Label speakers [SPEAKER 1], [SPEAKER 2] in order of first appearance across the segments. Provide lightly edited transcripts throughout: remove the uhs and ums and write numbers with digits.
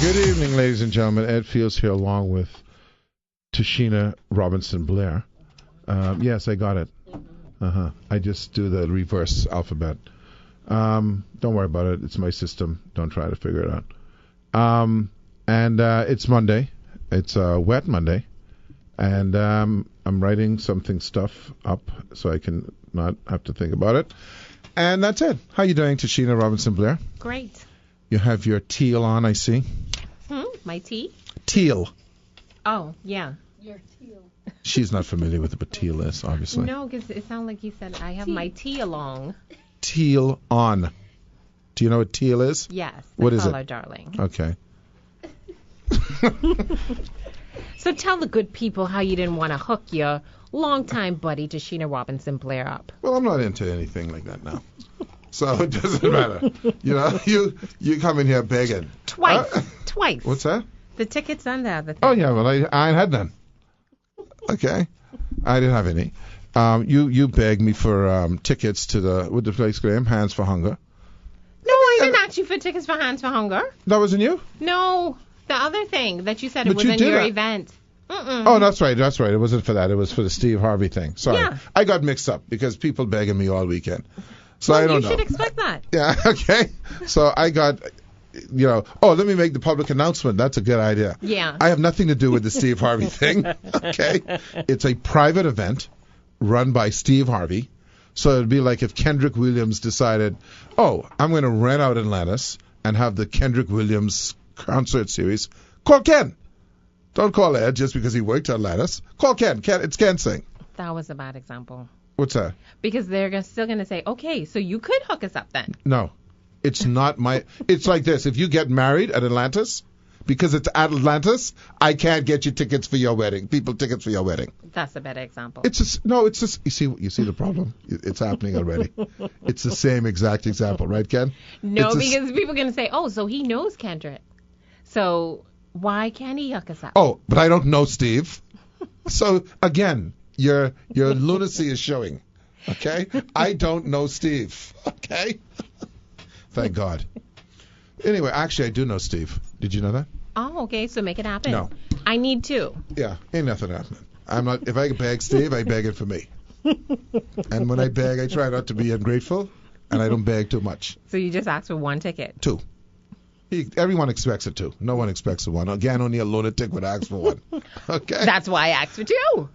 [SPEAKER 1] Good evening, ladies and gentlemen. Ed Fields here along with Tashina Robinson Blair. Yes, I got it. I just do the reverse alphabet. Don't worry about it. It's my system. Don't try to figure it out. And it's Monday. It's a wet Monday. And I'm writing stuff up so I can not have to think about it. And that's it. How you doing, Tashina Robinson Blair?
[SPEAKER 2] Great.
[SPEAKER 1] You have your teal on, I see.
[SPEAKER 2] My tea?
[SPEAKER 1] Teal.
[SPEAKER 2] Oh, yeah.
[SPEAKER 3] Your teal.
[SPEAKER 1] She's not familiar with what teal is, obviously.
[SPEAKER 2] No, because it sounded like you said I have my tea along.
[SPEAKER 1] Teal on. Do you know what teal is?
[SPEAKER 2] Yes.
[SPEAKER 1] What is
[SPEAKER 2] color,
[SPEAKER 1] it?
[SPEAKER 2] Darling.
[SPEAKER 1] Okay.
[SPEAKER 2] So tell the good people how you didn't want to hook your longtime buddy Tashina Robinson Blair up.
[SPEAKER 1] Well, I'm not into anything like that now. So it doesn't matter. You know, you come in here begging.
[SPEAKER 2] Twice.
[SPEAKER 1] What's that?
[SPEAKER 2] The tickets and the other thing.
[SPEAKER 1] Oh, yeah, well, I ain't had none. Okay. I didn't have any. You begged me for tickets to the place name, Hands for Hunger.
[SPEAKER 2] No, I didn't ask you for tickets for Hands for Hunger.
[SPEAKER 1] That wasn't you?
[SPEAKER 2] No, the other thing that you said it
[SPEAKER 1] But you
[SPEAKER 2] was in
[SPEAKER 1] did
[SPEAKER 2] your
[SPEAKER 1] that.
[SPEAKER 2] event.
[SPEAKER 1] Oh, that's right. It wasn't for that. It was for the Steve Harvey thing. Sorry.
[SPEAKER 2] Yeah.
[SPEAKER 1] I got mixed up because people begging me all weekend. So
[SPEAKER 2] Well,
[SPEAKER 1] I don't
[SPEAKER 2] you
[SPEAKER 1] know.
[SPEAKER 2] should expect that.
[SPEAKER 1] Yeah, okay. So I got, let me make the public announcement. That's a good idea.
[SPEAKER 2] Yeah.
[SPEAKER 1] I have nothing to do with the Steve Harvey thing. Okay. It's a private event run by Steve Harvey. So it'd be like if Kendrick Williams decided, I'm going to rent out Atlantis and have the Kendrick Williams concert series. Call Ken. Don't call Ed just because he worked at Atlantis. Call Ken. It's Ken Singh.
[SPEAKER 2] That was a bad example.
[SPEAKER 1] What's that?
[SPEAKER 2] Because they're still going to say, okay, so you could hook us up then.
[SPEAKER 1] No. It's not it's like this. If you get married at Atlantis, because it's at Atlantis, I can't get you tickets for your wedding. Tickets for your wedding.
[SPEAKER 2] That's a better example.
[SPEAKER 1] You see the problem? It's happening already. It's the same exact example, right, Ken?
[SPEAKER 2] No, because people are going to say, so he knows Kendrick. So why can't he hook us up?
[SPEAKER 1] Oh, but I don't know Steve. So again, your lunacy is showing. Okay? I don't know Steve. Okay? Thank God. Anyway, actually, I do know Steve. Did you know that?
[SPEAKER 2] Oh, okay. So make it happen.
[SPEAKER 1] No.
[SPEAKER 2] I need to.
[SPEAKER 1] Yeah, ain't nothing happening. I'm not. If I beg Steve, I beg it for me. And when I beg, I try not to be ungrateful, and I don't beg too much.
[SPEAKER 2] So you just ask for one ticket?
[SPEAKER 1] 2. Everyone expects it 2. No one expects a 1. Again, only a lunatic would ask for 1. Okay.
[SPEAKER 2] That's why I asked for 2.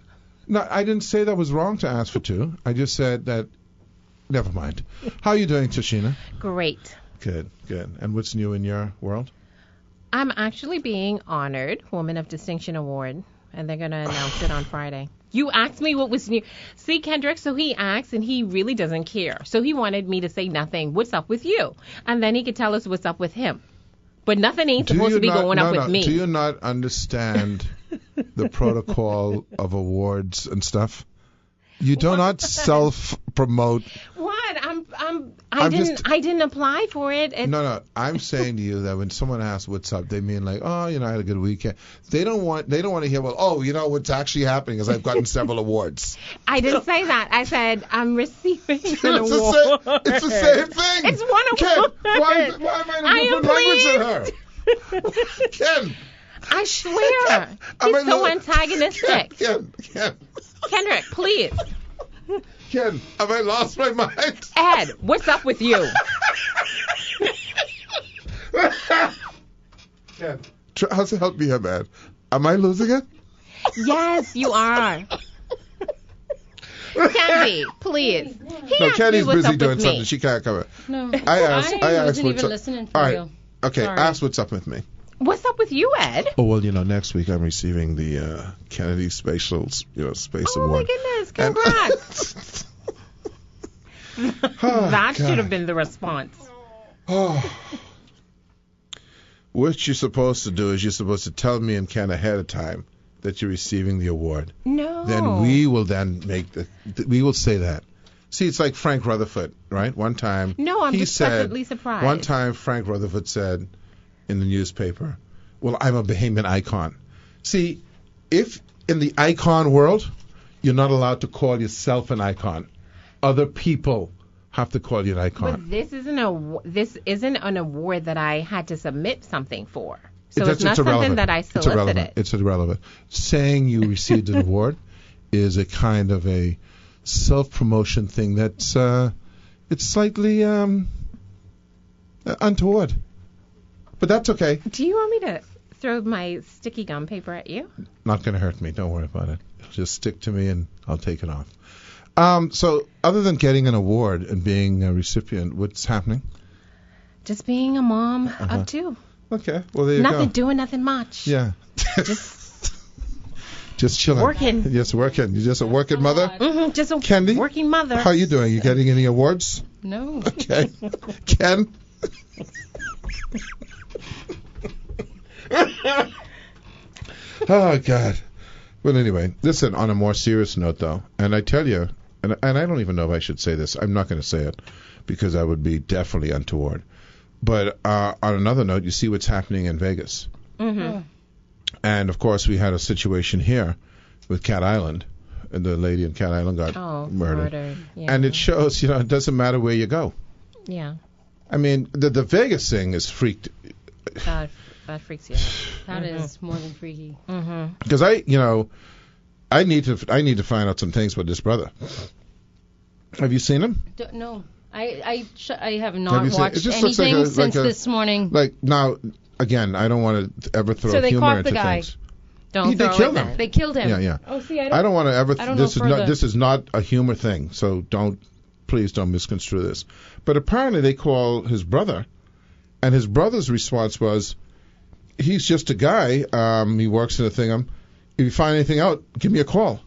[SPEAKER 1] No, I didn't say that was wrong to ask for 2. I just said that. Never mind. How are you doing, Tashina?
[SPEAKER 2] Great.
[SPEAKER 1] Good. And what's new in your world?
[SPEAKER 2] I'm actually being honored Woman of Distinction Award, and they're going to announce it on Friday. You asked me what was new. See, Kendrick, so he asked, and he really doesn't care. So he wanted me to say nothing. What's up with you? And then he could tell us what's up with him. But nothing ain't supposed to be going up with me.
[SPEAKER 1] Do you not understand the protocol of awards and stuff? You do not self-promote.
[SPEAKER 2] What? I didn't apply for it.
[SPEAKER 1] No. I'm saying to you that when someone asks what's up, they mean like, I had a good weekend. They don't want to hear, what's actually happening is I've gotten several awards.
[SPEAKER 2] I didn't say that. I said I'm receiving an award.
[SPEAKER 1] It's the same thing.
[SPEAKER 2] It's one award.
[SPEAKER 1] Ken, why am I in a different language than her? Ken.
[SPEAKER 2] I swear. He's so antagonistic.
[SPEAKER 1] Ken.
[SPEAKER 2] Kendrick, please.
[SPEAKER 1] Ken, have I lost my mind?
[SPEAKER 2] Ed, what's up with you?
[SPEAKER 1] Ken, help me here, man. Am I losing it?
[SPEAKER 2] Yes, you are. Candy, please.
[SPEAKER 1] Kenny's busy doing something. She can't cover.
[SPEAKER 3] No,
[SPEAKER 1] I
[SPEAKER 3] wasn't even listening for
[SPEAKER 1] All right.
[SPEAKER 3] you.
[SPEAKER 1] Okay,
[SPEAKER 3] Sorry.
[SPEAKER 1] ask what's up with me.
[SPEAKER 2] What's up with you, Ed?
[SPEAKER 1] Oh, well, next week I'm receiving the Kennedy Space Award.
[SPEAKER 2] Oh, my goodness. Congrats. That should have been the response.
[SPEAKER 1] What you're supposed to do is you're supposed to tell me and Ken ahead of time that you're receiving the award.
[SPEAKER 2] No.
[SPEAKER 1] Then we will we will say that. See, it's like Frank Rutherford, right? One time.
[SPEAKER 2] No, I'm just pleasantly surprised.
[SPEAKER 1] One time Frank Rutherford said in the newspaper, well, I'm a Bahamian icon. See, if in the icon world, you're not allowed to call yourself an icon. Other people have to call you an icon.
[SPEAKER 2] But this isn't an award that I had to submit something for. So it's not something
[SPEAKER 1] irrelevant.
[SPEAKER 2] that I solicited.
[SPEAKER 1] It's irrelevant. Saying you received an award is a kind of a self-promotion thing that's it's slightly untoward. But that's okay.
[SPEAKER 2] Do you want me to throw my sticky gum paper at you?
[SPEAKER 1] Not going to hurt me. Don't worry about it. It'll just stick to me and I'll take it off. So other than getting an award and being a recipient, what's happening?
[SPEAKER 2] Just being a mom of two.
[SPEAKER 1] Okay. Well, there you go.
[SPEAKER 2] Nothing doing, nothing much.
[SPEAKER 1] Yeah. Just chilling.
[SPEAKER 2] Working.
[SPEAKER 1] Just working. You're just a working mother?
[SPEAKER 2] Mm-hmm, just a
[SPEAKER 1] Candy?
[SPEAKER 2] working mother.
[SPEAKER 1] How are you doing? You getting any awards?
[SPEAKER 3] No.
[SPEAKER 1] Okay. Ken? Oh, God. But anyway, listen, on a more serious note, though, and I tell you, and I don't even know if I should say this. I'm not going to say it because I would be definitely untoward. But on another note, you see what's happening in Vegas.
[SPEAKER 2] Mm-hmm.
[SPEAKER 1] And, of course, we had a situation here with Cat Island, and the lady in Cat Island got murdered.
[SPEAKER 2] Yeah.
[SPEAKER 1] And it shows, it doesn't matter where you go.
[SPEAKER 2] Yeah.
[SPEAKER 1] I mean, the Vegas thing is freaked.
[SPEAKER 2] That freaks you out.
[SPEAKER 3] That is more than freaky.
[SPEAKER 2] Mm-hmm.
[SPEAKER 1] Because I need to find out some things with this brother. Have you seen him?
[SPEAKER 3] No. I have not
[SPEAKER 1] Have
[SPEAKER 3] watched anything since this morning.
[SPEAKER 1] Like, now, again, I don't want to ever throw
[SPEAKER 3] So they
[SPEAKER 1] humor
[SPEAKER 3] caught
[SPEAKER 1] into
[SPEAKER 3] the guy.
[SPEAKER 1] things.
[SPEAKER 2] Don't
[SPEAKER 1] They
[SPEAKER 2] throw
[SPEAKER 1] killed
[SPEAKER 2] it
[SPEAKER 1] him.
[SPEAKER 2] then.
[SPEAKER 3] They killed him.
[SPEAKER 1] Yeah.
[SPEAKER 3] Oh, see,
[SPEAKER 1] I don't want to ever.
[SPEAKER 3] I don't
[SPEAKER 1] This
[SPEAKER 3] know
[SPEAKER 1] is not a humor thing. So please don't misconstrue this. But apparently they call his brother, and his brother's response was, "He's just a guy. He works in a thing. If you find anything out, give me a call."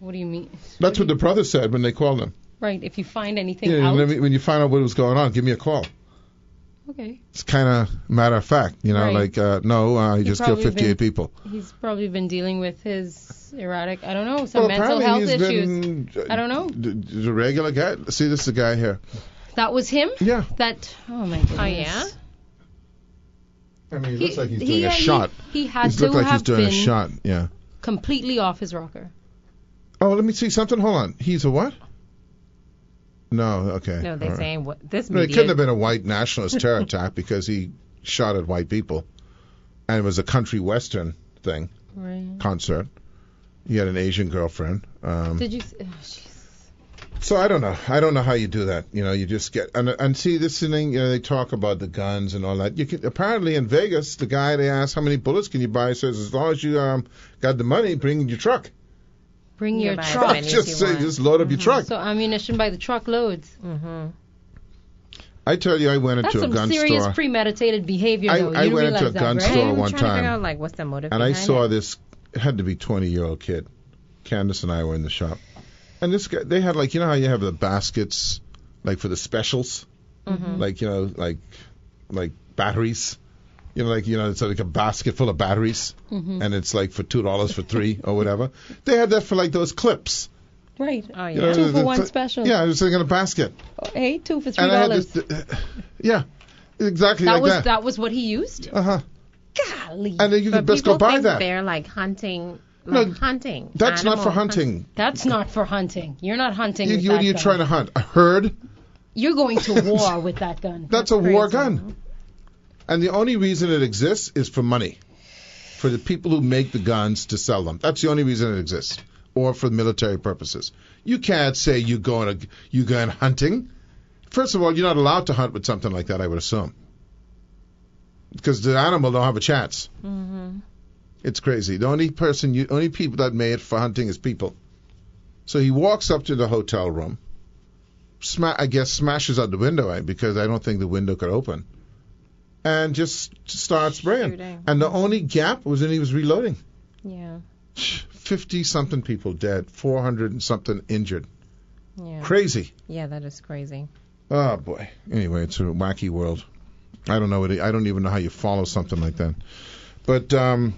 [SPEAKER 3] What do you mean?
[SPEAKER 1] That's what the brother said when they called him.
[SPEAKER 3] Right. If you find anything
[SPEAKER 1] Yeah,
[SPEAKER 3] out.
[SPEAKER 1] when you find out what was going on, give me a call.
[SPEAKER 3] Okay.
[SPEAKER 1] It's kind of matter of fact,
[SPEAKER 3] Right.
[SPEAKER 1] like he just killed 58 people.
[SPEAKER 3] He's probably been dealing with his erratic, I don't know, some mental
[SPEAKER 1] apparently
[SPEAKER 3] health
[SPEAKER 1] he's
[SPEAKER 3] issues.
[SPEAKER 1] Been,
[SPEAKER 3] I don't know.
[SPEAKER 1] The regular guy. See, this is the guy here.
[SPEAKER 3] That was him?
[SPEAKER 1] Yeah.
[SPEAKER 3] Oh my goodness.
[SPEAKER 2] Oh, yeah?
[SPEAKER 1] I mean, he looks like he's doing a shot.
[SPEAKER 3] He had
[SPEAKER 1] He
[SPEAKER 3] to
[SPEAKER 1] looks like he's
[SPEAKER 3] have
[SPEAKER 1] doing a
[SPEAKER 3] been
[SPEAKER 1] shot. Yeah.
[SPEAKER 3] completely off his rocker.
[SPEAKER 1] Oh, let me see something. Hold on. He's a what? No. Okay.
[SPEAKER 2] No, they're
[SPEAKER 1] All right.
[SPEAKER 2] saying this
[SPEAKER 1] No, it
[SPEAKER 2] media.
[SPEAKER 1] couldn't have been a white nationalist terror attack because he shot at white people, and it was a country western thing
[SPEAKER 3] Right.
[SPEAKER 1] concert. He had an Asian girlfriend.
[SPEAKER 3] Did you? Oh, jeez.
[SPEAKER 1] So I don't know. I don't know how you do that. You just get and see this thing. They talk about the guns and all that. You can apparently in Vegas, the guy they asked how many bullets can you buy says as long as you got the money, bring your truck.
[SPEAKER 3] Bring your
[SPEAKER 2] buy as
[SPEAKER 3] truck.
[SPEAKER 2] many as you want.
[SPEAKER 1] Just load up your truck.
[SPEAKER 3] So ammunition by the truckloads.
[SPEAKER 2] Mm-hmm.
[SPEAKER 1] I tell you, I went
[SPEAKER 3] That's
[SPEAKER 1] into a
[SPEAKER 3] some
[SPEAKER 1] gun
[SPEAKER 3] serious
[SPEAKER 1] store.
[SPEAKER 3] premeditated behavior, though.
[SPEAKER 1] I
[SPEAKER 3] You
[SPEAKER 1] went
[SPEAKER 3] realize
[SPEAKER 1] into a
[SPEAKER 3] that,
[SPEAKER 1] gun
[SPEAKER 3] right?
[SPEAKER 1] store
[SPEAKER 2] I'm
[SPEAKER 1] one
[SPEAKER 2] trying to figure
[SPEAKER 1] time,
[SPEAKER 2] out what's the motive
[SPEAKER 1] and I
[SPEAKER 2] behind
[SPEAKER 1] saw
[SPEAKER 2] it.
[SPEAKER 1] this. It had to be 20-year-old kid. Candace and I were in the shop, and this guy. They had how you have the baskets, like for the specials,
[SPEAKER 2] Mm-hmm.
[SPEAKER 1] like batteries. It's like a basket full of batteries, and it's like for $2 for 3 or whatever. They had that for like those clips.
[SPEAKER 3] Right.
[SPEAKER 2] Oh, yeah.
[SPEAKER 3] 2 for 1 special.
[SPEAKER 1] Yeah, it was like in a basket.
[SPEAKER 3] Hey, 2 for $3.
[SPEAKER 1] And I had this, yeah, exactly
[SPEAKER 3] that
[SPEAKER 1] like
[SPEAKER 3] was
[SPEAKER 1] that.
[SPEAKER 3] that was what he used. Golly.
[SPEAKER 1] And then you
[SPEAKER 2] But
[SPEAKER 1] could best
[SPEAKER 2] people
[SPEAKER 1] go buy
[SPEAKER 2] think
[SPEAKER 1] that.
[SPEAKER 2] they're like hunting.
[SPEAKER 1] No,
[SPEAKER 2] Hunting.
[SPEAKER 1] That's not for
[SPEAKER 2] Animal
[SPEAKER 1] hunting.
[SPEAKER 3] That's not for hunting. You're not hunting. With
[SPEAKER 1] What
[SPEAKER 3] that
[SPEAKER 1] are you
[SPEAKER 3] gun.
[SPEAKER 1] trying to hunt? A herd?
[SPEAKER 3] You're going to war with that gun.
[SPEAKER 1] That's a war
[SPEAKER 2] crazy.
[SPEAKER 1] gun. And the only reason it exists is for money. For the people who make the guns to sell them. That's the only reason it exists. Or for military purposes. You can't say you going hunting. First of all, you're not allowed to hunt with something like that, I would assume. Because the animal don't have a chance.
[SPEAKER 2] Mm-hmm.
[SPEAKER 1] It's crazy. The only people that made it for hunting is people. So he walks up to the hotel room. Smashes out the window, because I don't think the window could open. And just starts spraying.
[SPEAKER 2] Shooting.
[SPEAKER 1] And the only gap was when he was reloading.
[SPEAKER 2] Yeah.
[SPEAKER 1] 50-something people dead, 400 and something injured.
[SPEAKER 2] Yeah.
[SPEAKER 1] Crazy.
[SPEAKER 2] Yeah, that is crazy.
[SPEAKER 1] Oh boy. Anyway, it's a wacky world. I don't know. I don't even know how you follow something like that. But then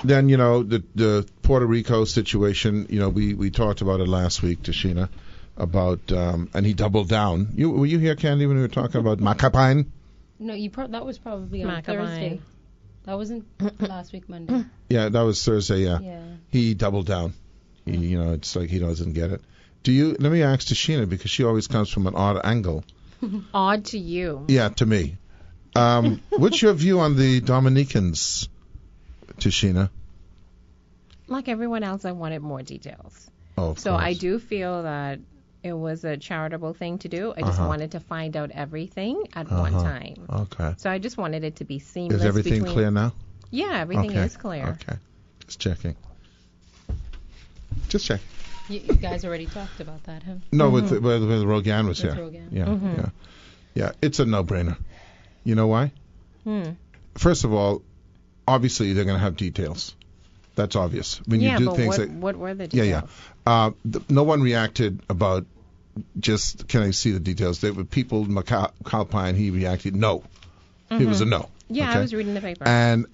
[SPEAKER 1] the Puerto Rico situation. We talked about it last week, Tashina, about and he doubled down. Were you here, Candy, when we were talking about Macapine?
[SPEAKER 3] No, that was probably on
[SPEAKER 2] Macabine.
[SPEAKER 3] Thursday. That wasn't last week, Monday.
[SPEAKER 1] Yeah, that was Thursday. Yeah.
[SPEAKER 3] Yeah.
[SPEAKER 1] He doubled down. It's like he doesn't get it. Let me ask Tashina, because she always comes from an odd angle.
[SPEAKER 2] Odd to you.
[SPEAKER 1] Yeah, to me. What's your view on the Dominicans, Tashina?
[SPEAKER 2] Like everyone else, I wanted more details.
[SPEAKER 1] Oh, of
[SPEAKER 2] So
[SPEAKER 1] course.
[SPEAKER 2] I do feel that it was a charitable thing to do. I just wanted to find out everything at one time.
[SPEAKER 1] Okay.
[SPEAKER 2] So I just wanted it to be seamless.
[SPEAKER 1] Is everything
[SPEAKER 2] between...
[SPEAKER 1] clear now?
[SPEAKER 2] Yeah, everything
[SPEAKER 1] Okay.
[SPEAKER 2] is clear.
[SPEAKER 1] Okay. Just checking. Just check.
[SPEAKER 3] You guys already talked about that, huh?
[SPEAKER 1] No, with Rogan was
[SPEAKER 3] With
[SPEAKER 1] here.
[SPEAKER 3] Rogan.
[SPEAKER 1] Yeah. Yeah. It's a no-brainer. You know why? First of all, obviously they're going to have details. That's obvious. When you do
[SPEAKER 2] but
[SPEAKER 1] things
[SPEAKER 2] what were the details?
[SPEAKER 1] no one reacted about just, can I see the details? There were people, Calpine, he reacted no. It was a no.
[SPEAKER 2] Yeah,
[SPEAKER 1] okay?
[SPEAKER 2] I was reading the paper.
[SPEAKER 1] And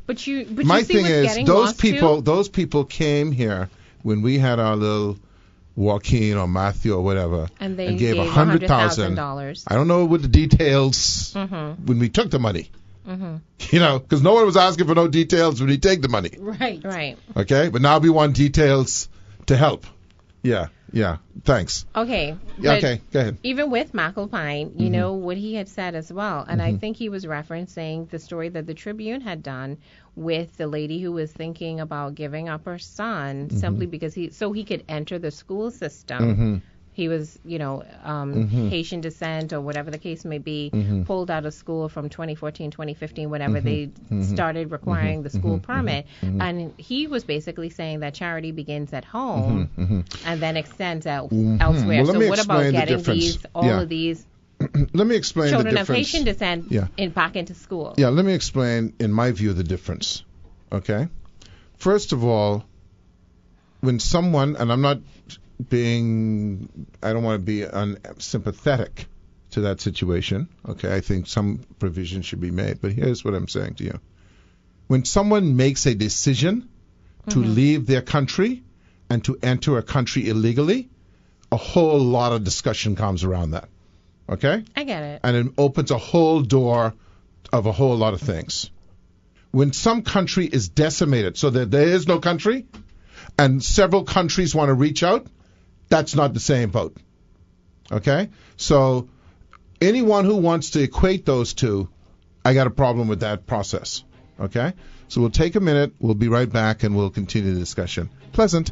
[SPEAKER 2] but you
[SPEAKER 1] my
[SPEAKER 2] see
[SPEAKER 1] thing
[SPEAKER 2] what's
[SPEAKER 1] is,
[SPEAKER 2] getting
[SPEAKER 1] those
[SPEAKER 2] lost
[SPEAKER 1] people,
[SPEAKER 2] too?
[SPEAKER 1] those people came here when we had our little Joaquin or Matthew or whatever,
[SPEAKER 2] And they
[SPEAKER 1] gave
[SPEAKER 2] gave
[SPEAKER 1] $100,000.
[SPEAKER 2] $100,000.
[SPEAKER 1] I don't know what the details when we took the money. You know, because no one was asking for no details when we take the money.
[SPEAKER 2] Right.
[SPEAKER 1] Okay, but now we want details to help. Yeah. Thanks.
[SPEAKER 2] Okay.
[SPEAKER 1] Yeah.
[SPEAKER 2] but
[SPEAKER 1] Okay. Go ahead.
[SPEAKER 2] Even with McAlpine, you know what he had said as well, and I think he was referencing the story that the Tribune had done with the lady who was thinking about giving up her son simply because he could enter the school system. He was, Haitian descent or whatever the case may be, pulled out of school from 2014, 2015, whenever they started requiring the school permit. And he was basically saying that charity begins at home and then extends out elsewhere.
[SPEAKER 1] Well, let
[SPEAKER 2] So
[SPEAKER 1] me
[SPEAKER 2] what about
[SPEAKER 1] explain the
[SPEAKER 2] getting
[SPEAKER 1] difference.
[SPEAKER 2] all of these
[SPEAKER 1] Let me explain the
[SPEAKER 2] children of
[SPEAKER 1] difference.
[SPEAKER 2] Haitian descent back into school?
[SPEAKER 1] Yeah, let me explain, in my view, the difference. Okay? First of all, when someone, and I'm not I don't want to be unsympathetic to that situation. Okay, I think some provision should be made. But here's what I'm saying to you. When someone makes a decision to leave their country and to enter a country illegally, a whole lot of discussion comes around that. Okay?
[SPEAKER 2] I get it.
[SPEAKER 1] And it opens a whole door of a whole lot of things. When some country is decimated, so that there is no country, and several countries want to reach out, that's not the same boat. Okay? So anyone who wants to equate those two, I got a problem with that process. Okay? So we'll take a minute, we'll be right back, and we'll continue the discussion. Pleasant.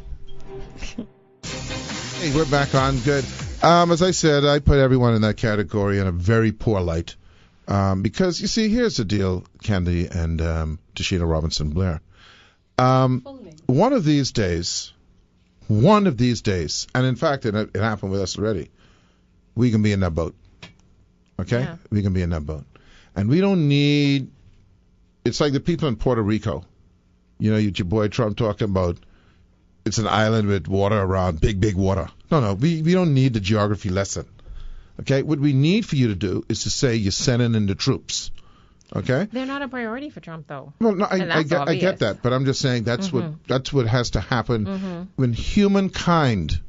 [SPEAKER 1] Hey, we're back on. Good. As I said, I put everyone in that category in a very poor light. Because, you see, here's the deal, Candy and Tashina Robinson Blair. One of these days, and in fact, it happened with us already, we can be in that boat. Okay?
[SPEAKER 2] Yeah.
[SPEAKER 1] We can be in that boat. And we don't need, it's like the people in Puerto Rico. You know, your boy Trump talking about it's an island with water around, big water. No, we don't need the geography lesson. Okay? What we need for you to do is to say you're sending in the troops. Okay?
[SPEAKER 2] They're not a priority for Trump, though.
[SPEAKER 1] Well, no, I
[SPEAKER 2] obvious.
[SPEAKER 1] get that, but I'm just saying that's what has to happen when humankind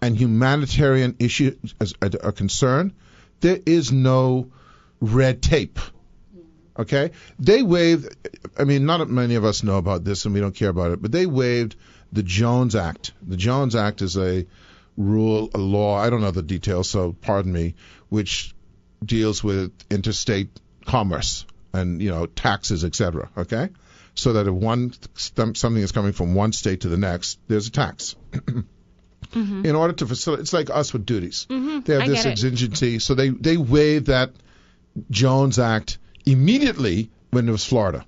[SPEAKER 1] and humanitarian issues are concerned. There is no red tape. Okay? They waived. I mean, not many of us know about this, and we don't care about it, but they waived the Jones Act. The Jones Act is a law. I don't know the details, so pardon me, which deals with interstate commerce and taxes, etc. Okay, so that if something is coming from one state to the next, there's a tax. In order to facilitate, it's like us with duties. They have this exigency, so they waived that Jones Act immediately when it was Florida.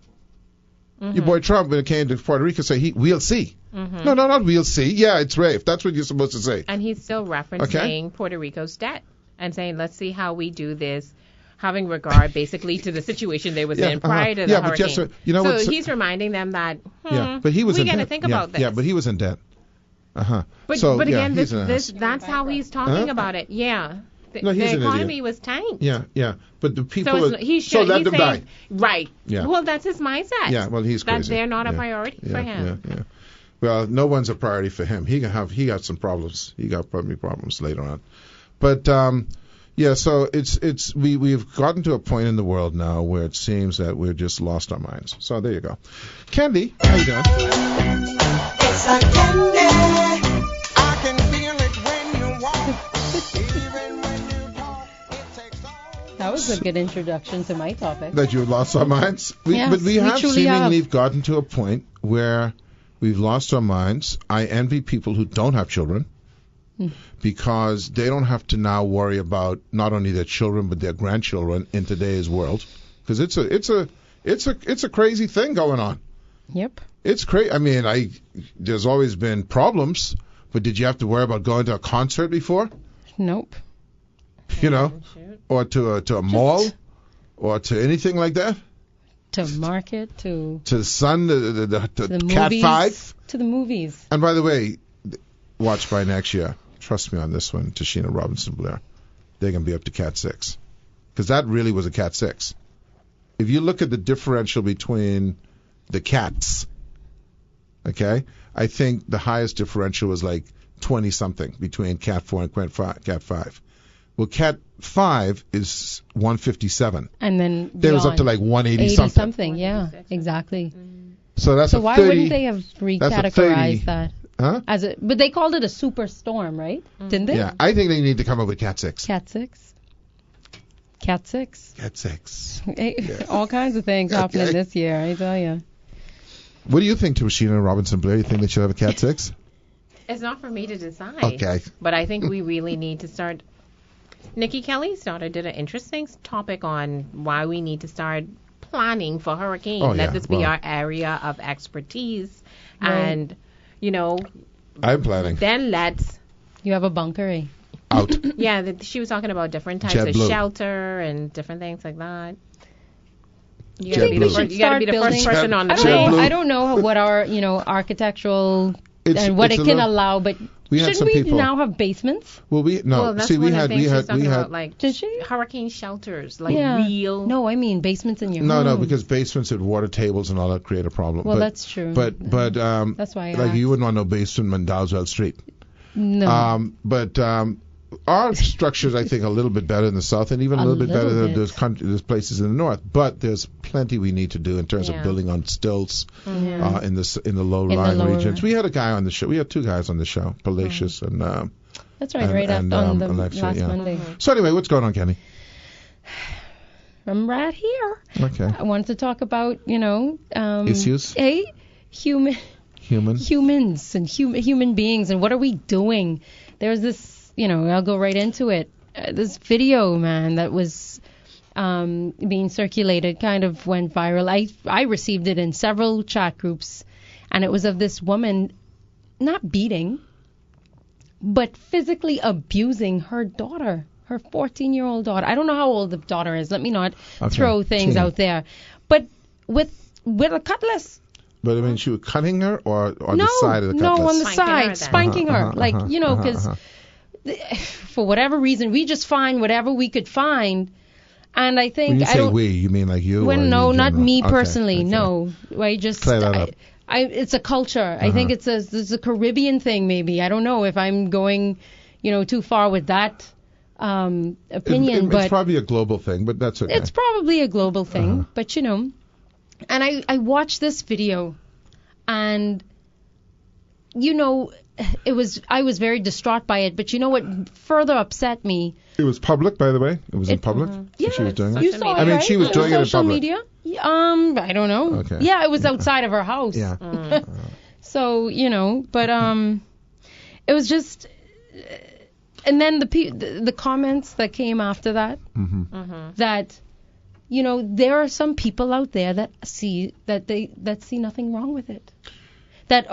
[SPEAKER 1] Your boy Trump, when it came to Puerto Rico, said we'll see. No, not we'll see. Yeah, it's Rafe. That's what you're supposed to say.
[SPEAKER 2] And he's still referencing Puerto Rico's debt and saying, let's see how we do this, having regard basically to the situation they was in prior to the hurricane.
[SPEAKER 1] But
[SPEAKER 2] so he's reminding them that,
[SPEAKER 1] but he was
[SPEAKER 2] we
[SPEAKER 1] in
[SPEAKER 2] got to
[SPEAKER 1] debt.
[SPEAKER 2] think about this.
[SPEAKER 1] Yeah, but he was in debt.
[SPEAKER 2] But again, that's how he's talking about it. Yeah. The economy was tight.
[SPEAKER 1] Yeah. But the people.
[SPEAKER 2] So
[SPEAKER 1] let them die.
[SPEAKER 2] Right.
[SPEAKER 1] Yeah.
[SPEAKER 2] Well, that's his mindset.
[SPEAKER 1] Yeah. Well, he's crazy.
[SPEAKER 2] That they're not a priority for him.
[SPEAKER 1] Yeah. Well, no one's a priority for him. He got some problems. He got probably problems later on. But so we've gotten to a point in the world now where it seems that we've just lost our minds. So there you go. Candy, how you doing?
[SPEAKER 4] It's like candy. I can feel it when you walk. Even when you talk, it takes all.
[SPEAKER 3] That was a good introduction to my topic.
[SPEAKER 1] That you lost our minds?
[SPEAKER 3] Yes,
[SPEAKER 1] but we have
[SPEAKER 3] truly
[SPEAKER 1] seemingly
[SPEAKER 3] have.
[SPEAKER 1] gotten to a point where we've lost our minds. I envy people who don't have children because they don't have to now worry about not only their children but their grandchildren in today's world. Because it's a crazy thing going on.
[SPEAKER 3] Yep.
[SPEAKER 1] It's crazy. I mean, there's always been problems, but did you have to worry about going to a concert before?
[SPEAKER 3] Nope.
[SPEAKER 1] You know, or to a mall, or to anything like that?
[SPEAKER 3] To market, to
[SPEAKER 1] To the Sun, the
[SPEAKER 3] the
[SPEAKER 1] Cat
[SPEAKER 3] movies.
[SPEAKER 1] 5.
[SPEAKER 3] To the movies.
[SPEAKER 1] And by the way, watch by next year. Trust me on this one, Tashina Robinson Blair. They're going to be up to Cat 6. Because that really was a Cat 6. If you look at the differential between the cats, okay, I think the highest differential was like 20-something between Cat 4 and Cat 5. Well, Cat 5 is 157.
[SPEAKER 3] And then
[SPEAKER 1] There was up to like 180 something.
[SPEAKER 3] Yeah, exactly.
[SPEAKER 1] So that's
[SPEAKER 3] So
[SPEAKER 1] a
[SPEAKER 3] why
[SPEAKER 1] 30.
[SPEAKER 3] wouldn't they have
[SPEAKER 1] that's a 30.
[SPEAKER 3] recategorized that?
[SPEAKER 1] Huh?
[SPEAKER 3] But they called it a superstorm, right? Didn't they?
[SPEAKER 1] Yeah, I think they need to come up with Cat 6.
[SPEAKER 3] Cat 6. Cat 6.
[SPEAKER 1] Cat 6.
[SPEAKER 3] Hey, all kinds of things happening
[SPEAKER 1] Okay.
[SPEAKER 3] this year, I tell you.
[SPEAKER 1] What do you think, Tashina Robinson Blair? You think they should have a Cat 6?
[SPEAKER 2] It's not for me to decide.
[SPEAKER 1] Okay.
[SPEAKER 2] But I think we really need to start. Nikki Kelly's daughter did an interesting topic on why we need to start planning for hurricane.
[SPEAKER 1] Oh,
[SPEAKER 2] Let
[SPEAKER 1] yeah,
[SPEAKER 2] this be
[SPEAKER 1] well.
[SPEAKER 2] our area of expertise.
[SPEAKER 3] Right.
[SPEAKER 2] And, you know,
[SPEAKER 1] I'm planning.
[SPEAKER 2] then let's.
[SPEAKER 3] You have a bunker, eh?
[SPEAKER 1] Out.
[SPEAKER 2] Yeah, she was talking about different types of
[SPEAKER 1] JetBlue.
[SPEAKER 2] shelter and different things like that. You
[SPEAKER 1] JetBlue.
[SPEAKER 2] gotta be the
[SPEAKER 1] We
[SPEAKER 2] first,
[SPEAKER 3] should
[SPEAKER 2] you gotta be the
[SPEAKER 3] start
[SPEAKER 2] first
[SPEAKER 3] building-
[SPEAKER 2] person on the
[SPEAKER 3] I don't know.
[SPEAKER 1] JetBlue.
[SPEAKER 3] I don't know what our, architectural
[SPEAKER 1] It's-
[SPEAKER 3] and what
[SPEAKER 1] it's
[SPEAKER 3] it
[SPEAKER 1] a
[SPEAKER 3] can
[SPEAKER 1] little-
[SPEAKER 3] allow, but
[SPEAKER 1] We had
[SPEAKER 3] shouldn't
[SPEAKER 1] some
[SPEAKER 3] we
[SPEAKER 1] people.
[SPEAKER 3] now have basements?
[SPEAKER 1] Well,
[SPEAKER 2] Well, that's
[SPEAKER 1] see,
[SPEAKER 2] one
[SPEAKER 1] we
[SPEAKER 2] of the
[SPEAKER 1] had,
[SPEAKER 2] things
[SPEAKER 1] we
[SPEAKER 2] she was
[SPEAKER 1] had,
[SPEAKER 2] talking
[SPEAKER 1] we had.
[SPEAKER 2] about, like
[SPEAKER 3] Did she?
[SPEAKER 2] hurricane shelters, like
[SPEAKER 3] Yeah.
[SPEAKER 2] real.
[SPEAKER 3] No, I mean basements in your
[SPEAKER 1] No,
[SPEAKER 3] home.
[SPEAKER 1] because basements and water tables and all that create a problem.
[SPEAKER 3] Well,
[SPEAKER 1] but,
[SPEAKER 3] that's true.
[SPEAKER 1] But
[SPEAKER 3] That's why I
[SPEAKER 1] like you
[SPEAKER 3] asked.
[SPEAKER 1] wouldn't want no basement in Dowswell Street.
[SPEAKER 3] No.
[SPEAKER 1] But our structures, I think, are a little bit better in the south, and even a little bit better
[SPEAKER 3] little
[SPEAKER 1] than
[SPEAKER 3] bit.
[SPEAKER 1] those places in the north. But there's plenty we need to do in terms of
[SPEAKER 2] Yeah.
[SPEAKER 1] building on stilts
[SPEAKER 3] Yeah.
[SPEAKER 1] in the
[SPEAKER 3] In the
[SPEAKER 1] low-lying
[SPEAKER 3] lower-
[SPEAKER 1] regions. We had a guy on the show. We had two guys on the show, Palacious and.
[SPEAKER 3] That's right,
[SPEAKER 1] and-
[SPEAKER 3] right
[SPEAKER 1] and,
[SPEAKER 3] after on the
[SPEAKER 1] Alexia,
[SPEAKER 3] last
[SPEAKER 1] yeah.
[SPEAKER 3] Monday.
[SPEAKER 1] So anyway, what's going on, Kenny?
[SPEAKER 3] I'm right here.
[SPEAKER 1] Okay.
[SPEAKER 3] I wanted to talk about,
[SPEAKER 1] Issues?
[SPEAKER 3] humans and human beings and what are we doing? There's this, I'll go right into it. This video, man, that was being circulated kind of went viral. I received it in several chat groups, and it was of this woman not beating, but physically abusing her daughter, her 14-year-old daughter. I don't know how old the daughter is. Let me not throw things
[SPEAKER 1] Teen.
[SPEAKER 3] out there. But with a cutlass.
[SPEAKER 1] But I mean, she was cutting her or on the side of the cutlass?
[SPEAKER 3] No, on the
[SPEAKER 2] Spanking her
[SPEAKER 3] side,
[SPEAKER 2] then.
[SPEAKER 3] spanking her. Because for whatever reason, we just find whatever we could find. And I think
[SPEAKER 1] When you
[SPEAKER 3] I
[SPEAKER 1] say
[SPEAKER 3] don't.
[SPEAKER 1] we, you mean like you?
[SPEAKER 3] Well,
[SPEAKER 1] or
[SPEAKER 3] no,
[SPEAKER 1] you in
[SPEAKER 3] not
[SPEAKER 1] general?
[SPEAKER 3] me
[SPEAKER 1] Okay,
[SPEAKER 3] personally.
[SPEAKER 1] okay.
[SPEAKER 3] No, I just.
[SPEAKER 1] Clear that up.
[SPEAKER 3] It's a culture. I think it's a Caribbean thing. Maybe I don't know if I'm going, too far with that opinion.
[SPEAKER 1] It's
[SPEAKER 3] but
[SPEAKER 1] probably a global thing, but that's okay.
[SPEAKER 3] it's probably a global thing. But and I watched this video, and I was very distraught by it. But you know what further upset me?
[SPEAKER 1] It was public, by the way. It was in public.
[SPEAKER 3] Yeah,
[SPEAKER 1] She was doing it.
[SPEAKER 3] you saw it,
[SPEAKER 1] I mean,
[SPEAKER 3] right?
[SPEAKER 1] she was
[SPEAKER 3] On
[SPEAKER 1] doing it in
[SPEAKER 3] social
[SPEAKER 1] public.
[SPEAKER 3] media. I don't know.
[SPEAKER 1] Okay.
[SPEAKER 3] Yeah, it was outside of her house.
[SPEAKER 1] Yeah.
[SPEAKER 3] So but it was just, and then the comments that came after that, that there are some people out there that see nothing wrong with it. That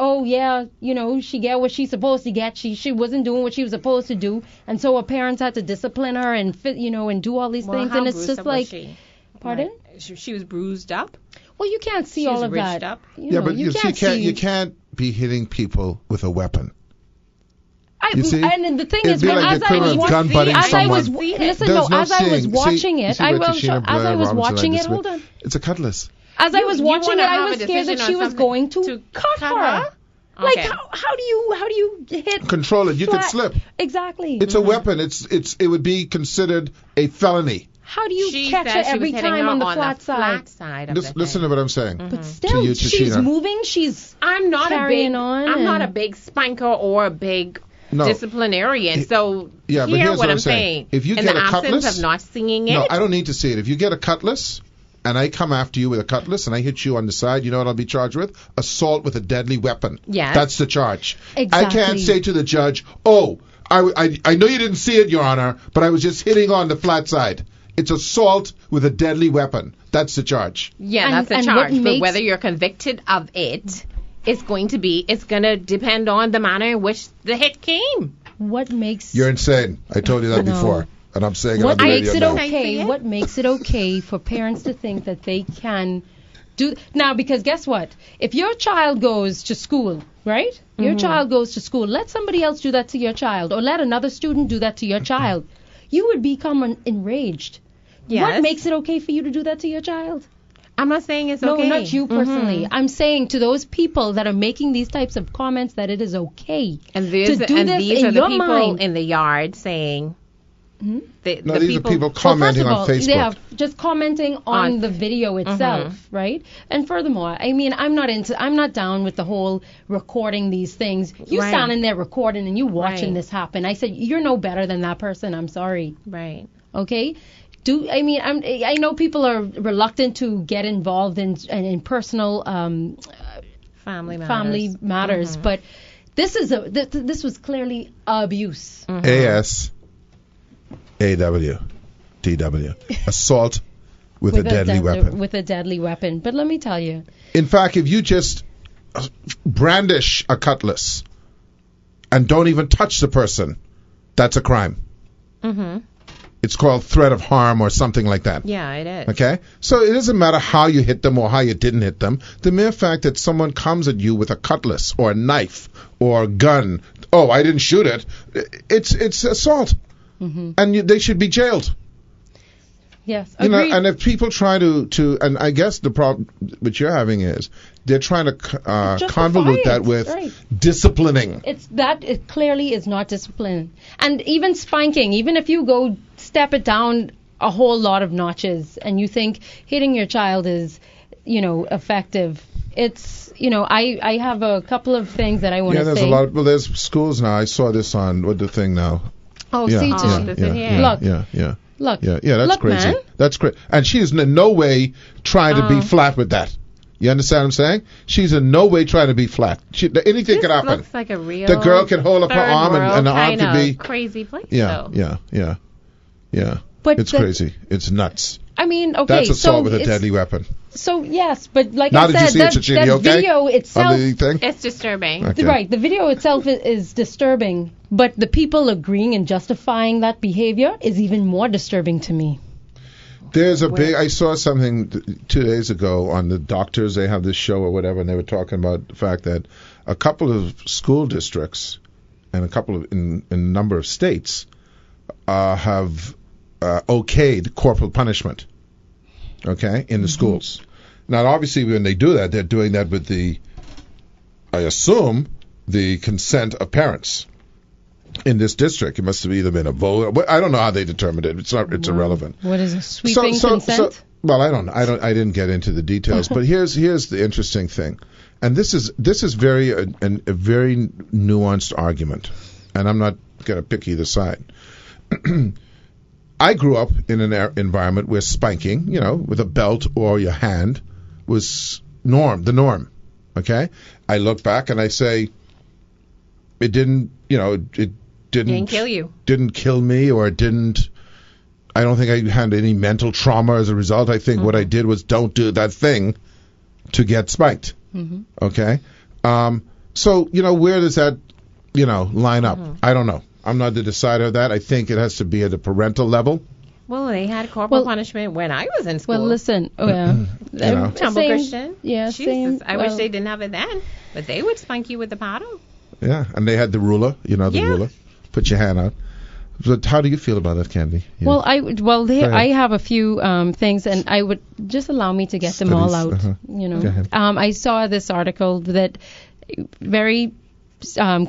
[SPEAKER 3] she get what she's supposed to get. She wasn't doing what she was supposed to do, and so her parents had to discipline her and and do all these things.
[SPEAKER 2] How
[SPEAKER 3] And it's
[SPEAKER 2] bruised
[SPEAKER 3] just
[SPEAKER 2] up was
[SPEAKER 3] like,
[SPEAKER 2] she?
[SPEAKER 3] pardon?
[SPEAKER 2] Like, she was bruised up.
[SPEAKER 3] Well, you can't see
[SPEAKER 2] She
[SPEAKER 3] all
[SPEAKER 2] was
[SPEAKER 3] of
[SPEAKER 2] ridged
[SPEAKER 3] that.
[SPEAKER 2] up.
[SPEAKER 1] Yeah, but
[SPEAKER 3] you can't see.
[SPEAKER 1] you can't be hitting people with a weapon. You see?
[SPEAKER 3] And the thing
[SPEAKER 1] It'd
[SPEAKER 3] is,
[SPEAKER 1] be
[SPEAKER 3] when
[SPEAKER 1] like
[SPEAKER 3] as
[SPEAKER 1] the
[SPEAKER 3] I was
[SPEAKER 1] equivalent of
[SPEAKER 3] watching,
[SPEAKER 1] gun-butting
[SPEAKER 3] as I was
[SPEAKER 1] someone.
[SPEAKER 3] listen,
[SPEAKER 1] There's
[SPEAKER 3] no,
[SPEAKER 1] no
[SPEAKER 3] as I was
[SPEAKER 1] seeing-
[SPEAKER 3] watching
[SPEAKER 1] you
[SPEAKER 3] it,
[SPEAKER 1] see
[SPEAKER 3] I
[SPEAKER 1] what
[SPEAKER 3] will.
[SPEAKER 1] Tashina
[SPEAKER 3] As
[SPEAKER 1] Blair
[SPEAKER 3] I was
[SPEAKER 1] Robinson
[SPEAKER 3] watching
[SPEAKER 1] like
[SPEAKER 3] it,
[SPEAKER 1] this
[SPEAKER 3] hold
[SPEAKER 1] with-
[SPEAKER 3] on.
[SPEAKER 1] It's a cutlass.
[SPEAKER 3] As I was
[SPEAKER 2] You
[SPEAKER 3] watching
[SPEAKER 2] wanna
[SPEAKER 3] it, I
[SPEAKER 2] have
[SPEAKER 3] was
[SPEAKER 2] a
[SPEAKER 3] scared that
[SPEAKER 2] decision
[SPEAKER 3] she
[SPEAKER 2] on
[SPEAKER 3] was
[SPEAKER 2] something
[SPEAKER 3] going to cut her. Like
[SPEAKER 2] Okay.
[SPEAKER 3] how do you hit?
[SPEAKER 1] Control it. You could
[SPEAKER 3] flat-
[SPEAKER 1] slip.
[SPEAKER 3] Exactly.
[SPEAKER 1] It's a weapon. It would be considered a felony.
[SPEAKER 3] How do you
[SPEAKER 2] She
[SPEAKER 3] catch
[SPEAKER 2] said
[SPEAKER 3] her
[SPEAKER 2] she
[SPEAKER 3] every
[SPEAKER 2] was hitting
[SPEAKER 3] time
[SPEAKER 2] her
[SPEAKER 3] on the flat side?
[SPEAKER 2] side of
[SPEAKER 1] Listen
[SPEAKER 2] the
[SPEAKER 1] to what I'm saying.
[SPEAKER 3] But still,
[SPEAKER 1] you,
[SPEAKER 3] she's
[SPEAKER 1] Tashina.
[SPEAKER 3] moving. She's
[SPEAKER 2] I'm not
[SPEAKER 3] carrying
[SPEAKER 2] a big.
[SPEAKER 3] on
[SPEAKER 2] I'm not a
[SPEAKER 3] and-
[SPEAKER 2] big spanker or a big disciplinarian. So
[SPEAKER 1] yeah, but
[SPEAKER 2] hear
[SPEAKER 1] here's
[SPEAKER 2] what I'm
[SPEAKER 1] saying.
[SPEAKER 2] saying.
[SPEAKER 1] If you
[SPEAKER 2] in
[SPEAKER 1] get
[SPEAKER 2] the
[SPEAKER 1] a
[SPEAKER 2] absence
[SPEAKER 1] cutlass,
[SPEAKER 2] of not seeing it.
[SPEAKER 1] No, I don't need to see it. If you get a cutlass and I come after you with a cutlass and I hit you on the side, you know what I'll be charged with? Assault with a deadly weapon.
[SPEAKER 2] Yes.
[SPEAKER 1] That's the charge.
[SPEAKER 3] Exactly.
[SPEAKER 1] I can't say to the judge, oh, I know you didn't see it, Your Honor, but I was just hitting on the flat side. It's assault with a deadly weapon. That's the charge.
[SPEAKER 2] Yeah, that's the charge. But whether you're convicted of it, it's going to depend on the manner in which the hit came.
[SPEAKER 3] What makes...
[SPEAKER 1] You're insane. I told you that before. And I'm saying
[SPEAKER 3] what
[SPEAKER 1] it on the
[SPEAKER 3] makes
[SPEAKER 1] radio
[SPEAKER 3] it
[SPEAKER 1] now.
[SPEAKER 3] okay? What makes it okay for parents to think that they can do now? Because guess what? If your child goes to school, right? Your child goes to school. Let somebody else do that to your child, or let another student do that to your child. You would become enraged.
[SPEAKER 2] Yes.
[SPEAKER 3] What makes it okay for you to do that to your child?
[SPEAKER 2] I'm not saying it's okay.
[SPEAKER 3] No, not you personally. I'm saying to those people that are making these types of comments that it is okay
[SPEAKER 2] and
[SPEAKER 3] to do
[SPEAKER 2] and
[SPEAKER 3] this
[SPEAKER 2] these
[SPEAKER 3] in
[SPEAKER 2] are the
[SPEAKER 3] your
[SPEAKER 2] people
[SPEAKER 3] mind.
[SPEAKER 2] in the yard saying.
[SPEAKER 1] No, these are people commenting on Facebook.
[SPEAKER 3] Yeah, just commenting on the video itself, right? And furthermore, I mean, I'm not down with the whole recording these things. You standing there recording and you watching this happen. I said, you're no better than that person. I'm sorry.
[SPEAKER 2] Right.
[SPEAKER 3] Okay. I know people are reluctant to get involved in personal family matters, but this was clearly abuse.
[SPEAKER 1] ASAW assault with a deadly weapon.
[SPEAKER 3] With a deadly weapon. But let me tell you.
[SPEAKER 1] In fact, if you just brandish a cutlass and don't even touch the person, that's a crime. It's called threat of harm or something like that.
[SPEAKER 2] Yeah, it is.
[SPEAKER 1] Okay? So it doesn't matter how you hit them or how you didn't hit them. The mere fact that someone comes at you with a cutlass or a knife or a gun, oh, I didn't shoot it, it's assault. And they should be jailed.
[SPEAKER 3] Yes,
[SPEAKER 1] agreed. And if people try to, and I guess the problem which you're having is they're trying to convolute that with disciplining.
[SPEAKER 3] It clearly is not discipline. And even spanking, even if you go step it down a whole lot of notches and you think hitting your child is, effective, it's, I have a couple of things that I want to say.
[SPEAKER 1] Yeah, there's schools now. I saw this on the thing now.
[SPEAKER 3] Oh,
[SPEAKER 1] yeah,
[SPEAKER 3] see,
[SPEAKER 1] Look.
[SPEAKER 3] Look.
[SPEAKER 1] Yeah, that's
[SPEAKER 3] Look,
[SPEAKER 1] crazy.
[SPEAKER 3] Man.
[SPEAKER 1] That's crazy. And she's in no way trying to be flat with that. You understand what I'm saying? She's in no way trying to be flat. Anything could happen.
[SPEAKER 2] This looks like a real
[SPEAKER 1] the girl can hold up her arm and the arm could be
[SPEAKER 2] crazy place.
[SPEAKER 1] Yeah. But it's crazy. It's nuts.
[SPEAKER 3] I mean, okay,
[SPEAKER 1] that's assault with a deadly weapon.
[SPEAKER 3] So yes, but like
[SPEAKER 1] now
[SPEAKER 3] I said, that video itself,
[SPEAKER 2] it's disturbing.
[SPEAKER 1] Okay.
[SPEAKER 3] Right, the video itself is disturbing, but the people agreeing and justifying that behavior is even more disturbing to me.
[SPEAKER 1] There's I saw something 2 days ago on the doctors. They have this show or whatever, and they were talking about the fact that a couple of school districts and a couple of in a number of states have okayed corporal punishment. Okay, in the schools. Now, obviously, when they do that, they're doing that with I assume, the consent of parents in this district. It must have either been a vote. I don't know how they determined it. It's irrelevant.
[SPEAKER 3] What is a sweeping consent?
[SPEAKER 1] Well, I don't know. I didn't get into the details, but here's the interesting thing, and this is a very nuanced argument, and I'm not going to pick either side. I grew up in an environment where spanking, with a belt or your hand, was the norm. Okay? I look back and I say, it didn't
[SPEAKER 2] kill you.
[SPEAKER 1] Didn't kill me, or I don't think I had any mental trauma as a result. I think what I did was don't do that thing to get spanked. Okay? So, where does that, line up? I don't know. I'm not the decider of that. I think it has to be at a parental level.
[SPEAKER 2] Well, they had corporal punishment when I was in school.
[SPEAKER 3] Well, listen.
[SPEAKER 2] Temple Christian.
[SPEAKER 3] Yeah,
[SPEAKER 2] Jesus,
[SPEAKER 3] same.
[SPEAKER 2] I wish they didn't have it then, but they would spank you with the paddle.
[SPEAKER 1] Yeah, and they had the ruler, ruler. Put your hand out. But how do you feel about that, Candy? Yeah.
[SPEAKER 3] Well, I have a few things, and I would just allow me to get them all out. Go ahead. I saw this article that very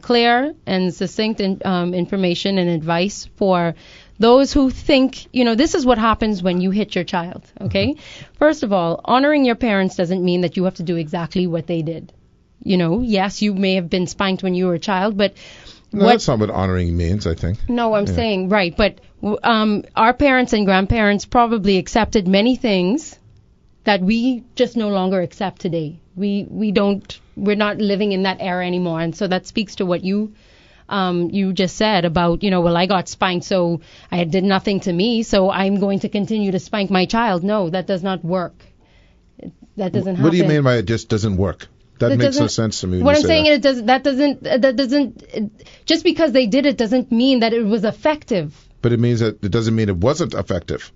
[SPEAKER 3] clear and succinct information and advice for those who think, this is what happens when you hit your child, okay? First of all, honoring your parents doesn't mean that you have to do exactly what they did. Yes, you may have been spanked when you were a child, but
[SPEAKER 1] No, that's not what honoring means, I think.
[SPEAKER 3] No, I'm saying, right. But our parents and grandparents probably accepted many things that we just no longer accept today. We're not living in that era anymore. And so that speaks to what you just said about, well, I got spanked, so I did nothing to me, so I'm going to continue to spank my child. No, that does not work. That doesn't happen.
[SPEAKER 1] What do you mean by it just doesn't work? That makes no sense to me.
[SPEAKER 3] What I'm saying is that doesn't just because they did it doesn't mean that it was effective.
[SPEAKER 1] But it means that it doesn't mean it wasn't effective.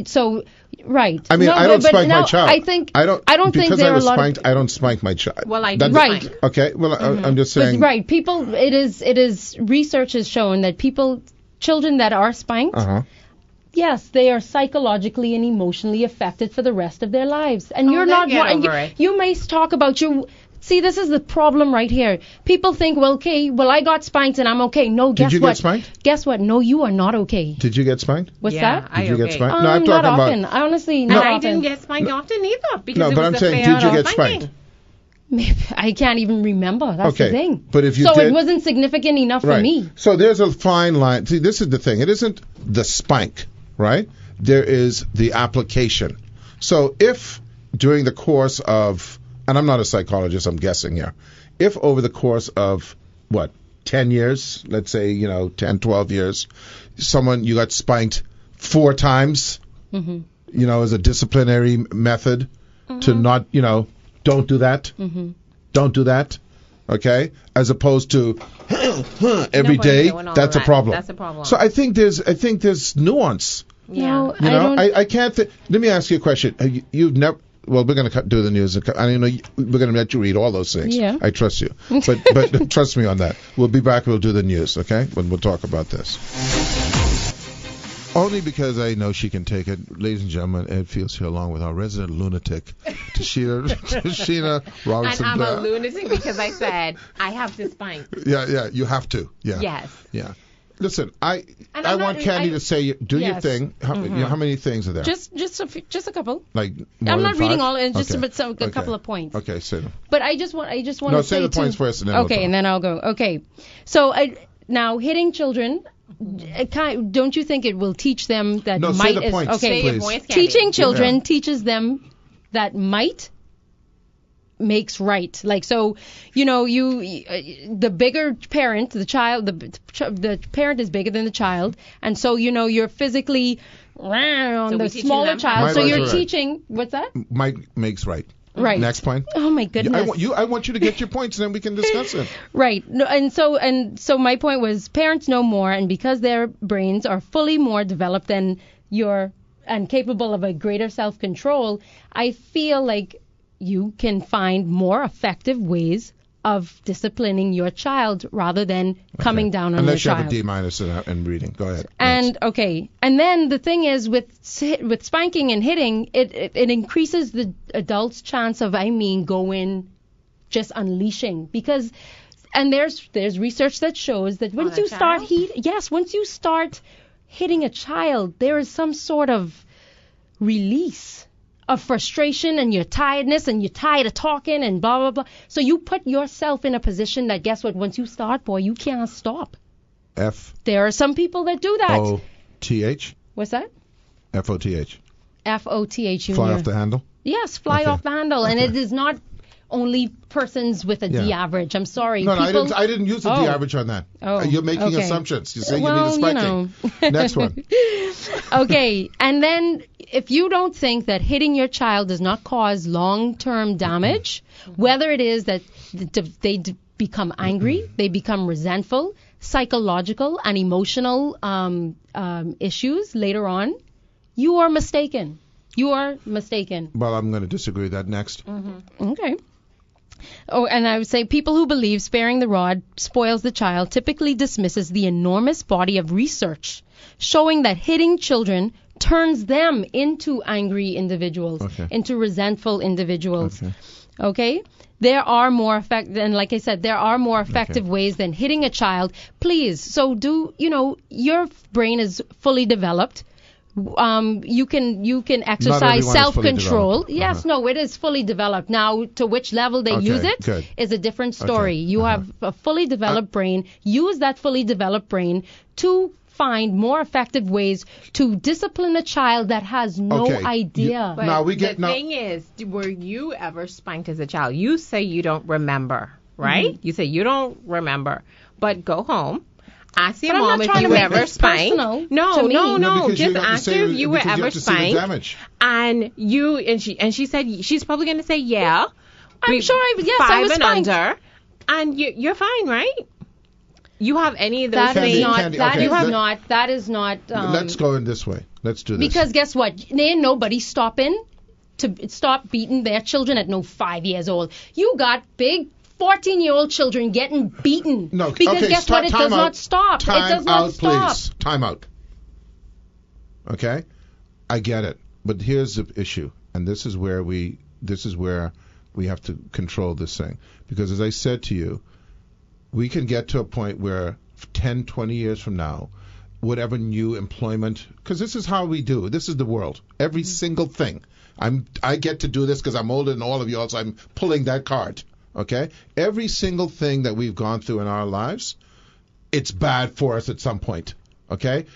[SPEAKER 3] So right.
[SPEAKER 1] I mean, I don't spank my child.
[SPEAKER 3] I don't think
[SPEAKER 1] because
[SPEAKER 3] there
[SPEAKER 1] I was
[SPEAKER 3] are a lot
[SPEAKER 1] spanked. I don't spank my child.
[SPEAKER 2] Well, I do.
[SPEAKER 3] Right.
[SPEAKER 1] Okay. Well, I'm just saying.
[SPEAKER 3] But, right. People. It is. Research has shown that children that are spanked. Yes, they are psychologically and emotionally affected for the rest of their lives. And you're not. You may talk about you. See, this is the problem right here. People think, well, I got spanked and I'm okay. No, guess what?
[SPEAKER 1] Did you get spanked?
[SPEAKER 3] Guess what? No, you are not okay.
[SPEAKER 1] Did you get spanked?
[SPEAKER 3] What's that?
[SPEAKER 1] Did you get spanked?
[SPEAKER 3] No, I'm talking not often. About. Honestly, not often.
[SPEAKER 2] I didn't get spanked often either. Because
[SPEAKER 1] but I'm saying, did you get spanked?
[SPEAKER 3] Maybe, I can't even remember. That's the thing.
[SPEAKER 1] But if you
[SPEAKER 3] it wasn't significant enough for me.
[SPEAKER 1] So there's a fine line. See, this is the thing. It isn't the spank, right? There is the application. So if during the course of, and I'm not a psychologist, I'm guessing here, if over the course of, 10 years, let's say, 10, 12 years, you got spanked 4 times, as a disciplinary method to not, don't do that, don't do that, okay, as opposed to every day, that's a problem.
[SPEAKER 2] That's a problem.
[SPEAKER 1] So I think there's nuance.
[SPEAKER 3] Yeah.
[SPEAKER 1] No, I can't. Let me ask you a question. You've never. Well, we're going to do the news. I know we're going to let you read all those things.
[SPEAKER 3] Yeah.
[SPEAKER 1] I trust you, but trust me on that. We'll be back. We'll do the news, okay? When we'll talk about this. Only because I know she can take it, ladies and gentlemen. Ed Fields here, along with our resident lunatic, Tashina Robinson.
[SPEAKER 2] And I'm a lunatic because I said I have to spank.
[SPEAKER 1] Yeah, you have to. Yeah.
[SPEAKER 2] Yes.
[SPEAKER 1] Yeah. Listen, I want Candy to say, do your thing. How many things are there?
[SPEAKER 3] Just a couple.
[SPEAKER 1] Like
[SPEAKER 3] I'm not
[SPEAKER 1] 5?
[SPEAKER 3] reading all, and just a couple of points.
[SPEAKER 1] Okay, say them.
[SPEAKER 3] But I just want to say
[SPEAKER 1] say the points first, and then
[SPEAKER 3] okay, and then I'll go. Okay, so now hitting children. Don't you think it will teach them that
[SPEAKER 1] might
[SPEAKER 3] say
[SPEAKER 1] the points,
[SPEAKER 3] okay?
[SPEAKER 1] please.
[SPEAKER 3] Teaching children teaches them that might makes right. Like, so, the bigger parent, the child, the parent is bigger than the child, and so you're physically on the smaller child. So you're teaching. What's that?
[SPEAKER 1] Might makes right.
[SPEAKER 3] Right.
[SPEAKER 1] Next point.
[SPEAKER 3] Oh my goodness.
[SPEAKER 1] I want you to get your points, and then we can discuss it.
[SPEAKER 3] Right. No, and so my point was, parents know more, and because their brains are fully more developed than and capable of a greater self-control, I feel like you can find more effective ways of disciplining your child rather than coming down on your child.
[SPEAKER 1] Unless you have a D- in reading. Go ahead.
[SPEAKER 3] And and then the thing is with spanking and hitting, it increases the adult's chance of going just unleashing, because there's research that shows that once you start hitting a child, there is some sort of release of frustration and your tiredness, and you're tired of talking and blah, blah, blah. So you put yourself in a position that, guess what, once you start, boy, you can't stop. There are some people that do that.
[SPEAKER 1] O-T-H?
[SPEAKER 3] What's that?
[SPEAKER 1] F-O-T-H.
[SPEAKER 3] F-O-T-H.
[SPEAKER 1] Fly off the handle?
[SPEAKER 3] Yes, fly off the handle. And it is not only persons with a D average. I'm sorry.
[SPEAKER 1] No, I didn't use a D average on that. You're making assumptions. You say you need a spanking. Next one.
[SPEAKER 3] Okay, and then if you don't think that hitting your child does not cause long-term damage, whether it is that they become angry, they become resentful, psychological and emotional issues later on, you are mistaken. You are mistaken.
[SPEAKER 1] Well, I'm going to disagree with that next.
[SPEAKER 3] Okay. Oh, and I would say people who believe sparing the rod spoils the child typically dismisses the enormous body of research showing that hitting children turns them into angry individuals, into resentful individuals. Okay? There are more effective, and like I said, there are more effective ways than hitting a child. Please, so your brain is fully developed. you can exercise
[SPEAKER 1] everyone is fully
[SPEAKER 3] self-control.
[SPEAKER 1] developed.
[SPEAKER 3] Yes, no, it is fully developed. Now, to which level they use it is a different story. You have a fully developed brain. Use that fully developed brain to find more effective ways to discipline a child that has no idea.
[SPEAKER 2] But
[SPEAKER 1] now
[SPEAKER 2] the thing is, were you ever spanked as a child? You say you don't remember, right?
[SPEAKER 3] Mm-hmm.
[SPEAKER 2] You say you don't remember, but go home. Ask your
[SPEAKER 3] But I'm
[SPEAKER 2] mom
[SPEAKER 3] not
[SPEAKER 2] if
[SPEAKER 3] trying
[SPEAKER 2] you
[SPEAKER 3] to make
[SPEAKER 2] ever
[SPEAKER 3] this
[SPEAKER 2] spanked.
[SPEAKER 3] personal
[SPEAKER 2] No,
[SPEAKER 3] to me.
[SPEAKER 2] no.
[SPEAKER 1] because
[SPEAKER 2] Just
[SPEAKER 1] you have to
[SPEAKER 2] ask
[SPEAKER 1] say-
[SPEAKER 2] her if you were
[SPEAKER 1] because you
[SPEAKER 2] ever
[SPEAKER 1] have to see the
[SPEAKER 2] spanked.
[SPEAKER 1] damage.
[SPEAKER 2] And she said she's probably going to say yeah.
[SPEAKER 3] I'm sure I
[SPEAKER 2] five
[SPEAKER 3] was
[SPEAKER 2] and
[SPEAKER 3] spanked.
[SPEAKER 2] under, and you're fine, right? You have any of those
[SPEAKER 3] That is
[SPEAKER 2] things?
[SPEAKER 3] not.
[SPEAKER 1] Candy,
[SPEAKER 3] That
[SPEAKER 1] okay,
[SPEAKER 3] is not. That is not.
[SPEAKER 1] Let's go in this way. Let's do this.
[SPEAKER 3] Because guess what? There ain't nobody stopping to stop beating their children at no 5 years old. You got big 14-year-old children getting beaten.
[SPEAKER 1] No,
[SPEAKER 3] because
[SPEAKER 1] okay,
[SPEAKER 3] guess what? It does not stop. It does not
[SPEAKER 1] out,
[SPEAKER 3] stop.
[SPEAKER 1] Please. Time out. Okay? I get it. But here's the issue. And this is where we have to control this thing. Because as I said to you, we can get to a point where 10, 20 years from now, whatever new employment, because this is how we do. This is the world. Every single thing. I get to do this because I'm older than all of you, so I'm pulling that card. Okay? Every single thing that we've gone through in our lives, it's bad for us at some point. Okay?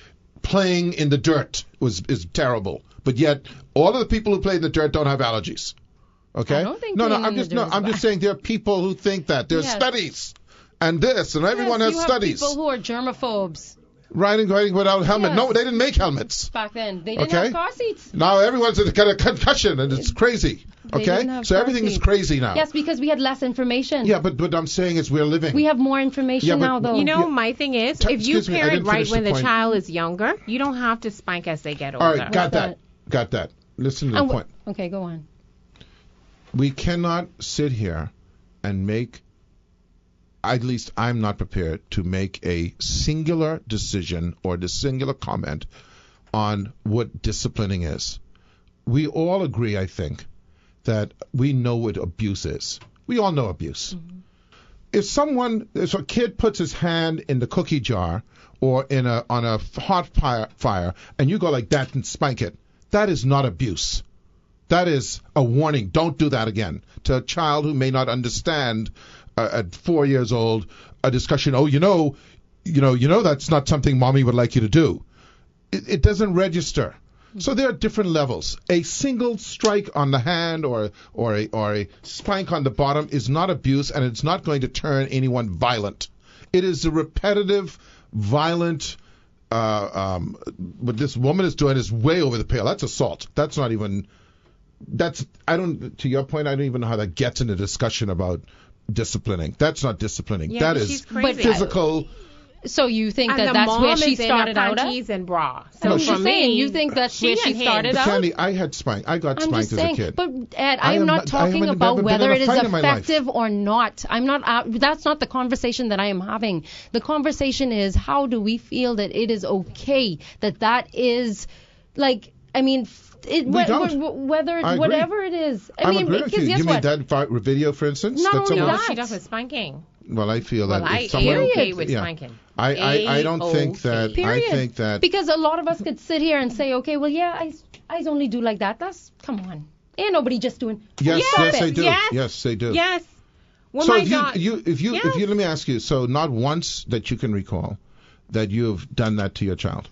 [SPEAKER 1] Playing in the dirt is terrible. But yet, all of the people who play in the dirt don't have allergies. Okay?
[SPEAKER 3] I don't think
[SPEAKER 1] I'm just saying there are people who think that. There's studies. And this, and everyone has studies.
[SPEAKER 3] People who are germaphobes.
[SPEAKER 1] Riding without a helmet.
[SPEAKER 3] Yes.
[SPEAKER 1] No, they didn't make helmets.
[SPEAKER 3] Back then, they didn't have car seats.
[SPEAKER 1] Now everyone's got a concussion, and it's crazy.
[SPEAKER 3] They didn't have
[SPEAKER 1] So
[SPEAKER 3] car
[SPEAKER 1] everything is
[SPEAKER 3] seats.
[SPEAKER 1] crazy now.
[SPEAKER 3] Yes, because we had less information.
[SPEAKER 1] Yeah, but I'm saying is we're living.
[SPEAKER 3] We have more information
[SPEAKER 1] Yeah, but-
[SPEAKER 3] now, though.
[SPEAKER 2] You know, my thing is, if you
[SPEAKER 1] Excuse me, I
[SPEAKER 2] parent
[SPEAKER 1] didn't
[SPEAKER 2] right
[SPEAKER 1] finish
[SPEAKER 2] when
[SPEAKER 1] the
[SPEAKER 2] the
[SPEAKER 1] point.
[SPEAKER 2] child is younger, you don't have to spank as they get older.
[SPEAKER 1] All right, got
[SPEAKER 3] What's
[SPEAKER 1] that. Listen to the point.
[SPEAKER 3] Okay, go on.
[SPEAKER 1] We cannot sit here and make, at least I'm not prepared to make a singular decision or the singular comment on what disciplining is. We all agree, I think, that we know what abuse is. We all know abuse. Mm-hmm. If a kid puts his hand in the cookie jar or on a hot fire and you go like that and spank it, that is not abuse. That is a warning. Don't do that again. To a child who may not understand at 4 years old a discussion. Oh, you know, that's not something mommy would like you to do. It doesn't register. So there are different levels. A single strike on the hand or a spank on the bottom is not abuse, and it's not going to turn anyone violent. It is a repetitive, violent. What this woman is doing is way over the pale. That's assault. That's not even. To your point, I don't even know how that gets in a discussion about disciplining. That's not disciplining.
[SPEAKER 2] Yeah,
[SPEAKER 1] that
[SPEAKER 2] but
[SPEAKER 1] is
[SPEAKER 2] she's crazy.
[SPEAKER 1] physical.
[SPEAKER 3] So you think
[SPEAKER 2] And
[SPEAKER 3] that
[SPEAKER 2] the
[SPEAKER 3] that's
[SPEAKER 2] mom
[SPEAKER 3] where she
[SPEAKER 2] is in
[SPEAKER 3] started
[SPEAKER 2] her
[SPEAKER 3] out at?
[SPEAKER 2] panties and bra.
[SPEAKER 3] So
[SPEAKER 1] No,
[SPEAKER 3] I'm
[SPEAKER 1] she-
[SPEAKER 3] just saying,
[SPEAKER 2] me,
[SPEAKER 3] you think that's where she
[SPEAKER 2] and him.
[SPEAKER 3] started out?
[SPEAKER 1] Candy, I got spanked as
[SPEAKER 3] I'm just saying,
[SPEAKER 1] a kid.
[SPEAKER 3] but Ed, I am not talking
[SPEAKER 1] haven't
[SPEAKER 3] about
[SPEAKER 1] never been
[SPEAKER 3] whether
[SPEAKER 1] in a
[SPEAKER 3] it is
[SPEAKER 1] fight in my life.
[SPEAKER 3] effective or not. I'm not. That's not the conversation that I am having. The conversation is how do we feel that it is okay that is, like, I mean. Whether
[SPEAKER 1] I agree.
[SPEAKER 3] whatever it is, I mean,
[SPEAKER 1] agree with
[SPEAKER 3] because
[SPEAKER 1] you.
[SPEAKER 3] guess
[SPEAKER 1] You mean
[SPEAKER 3] what?
[SPEAKER 1] that video, for instance?
[SPEAKER 3] Not
[SPEAKER 1] That's
[SPEAKER 3] only
[SPEAKER 1] someone-
[SPEAKER 2] No,
[SPEAKER 3] that.
[SPEAKER 2] she does with spanking.
[SPEAKER 1] Well, I feel that
[SPEAKER 2] Well, I
[SPEAKER 1] if someone,
[SPEAKER 2] okay with
[SPEAKER 1] yeah.
[SPEAKER 2] spanking.
[SPEAKER 1] I don't think that.
[SPEAKER 3] Period.
[SPEAKER 1] I think that.
[SPEAKER 3] Because a lot of us could sit here and say, okay, well, yeah, I only do like that. Come on, ain't nobody just doing.
[SPEAKER 1] Yes,
[SPEAKER 3] Stop
[SPEAKER 1] yes,
[SPEAKER 3] it.
[SPEAKER 1] they do.
[SPEAKER 2] Yes.
[SPEAKER 1] Yes, they do.
[SPEAKER 2] Yes. Well,
[SPEAKER 1] So
[SPEAKER 2] my
[SPEAKER 1] if
[SPEAKER 2] God.
[SPEAKER 1] if you let me ask you. So not once that you can recall that you have done that to your child.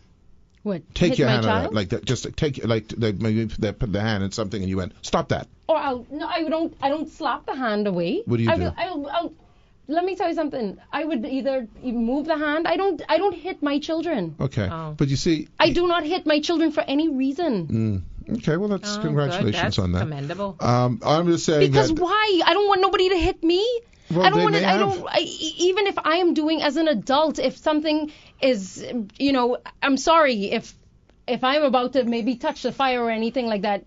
[SPEAKER 3] What?
[SPEAKER 1] Take
[SPEAKER 3] hit
[SPEAKER 1] your
[SPEAKER 3] my
[SPEAKER 1] hand
[SPEAKER 3] child?
[SPEAKER 1] on that, like that. Just take maybe they put the hand in something and you went, stop that.
[SPEAKER 3] Or I don't slap the hand away.
[SPEAKER 1] What do you do?
[SPEAKER 3] I'll let me tell you something. I would either move the hand. I don't hit my children.
[SPEAKER 1] Okay,
[SPEAKER 2] Oh.
[SPEAKER 1] but you see.
[SPEAKER 3] I do not hit my children for any reason.
[SPEAKER 1] Okay, well that's congratulations
[SPEAKER 2] good. That's
[SPEAKER 1] on that.
[SPEAKER 2] Commendable.
[SPEAKER 1] I'm just saying
[SPEAKER 3] Because
[SPEAKER 1] that.
[SPEAKER 3] why? I don't want nobody to hit me.
[SPEAKER 1] Well,
[SPEAKER 3] I don't
[SPEAKER 1] they
[SPEAKER 3] want
[SPEAKER 1] may
[SPEAKER 3] to.
[SPEAKER 1] have.
[SPEAKER 3] Even if I am doing as an adult, if something is, I'm sorry if I'm about to maybe touch the fire or anything like that,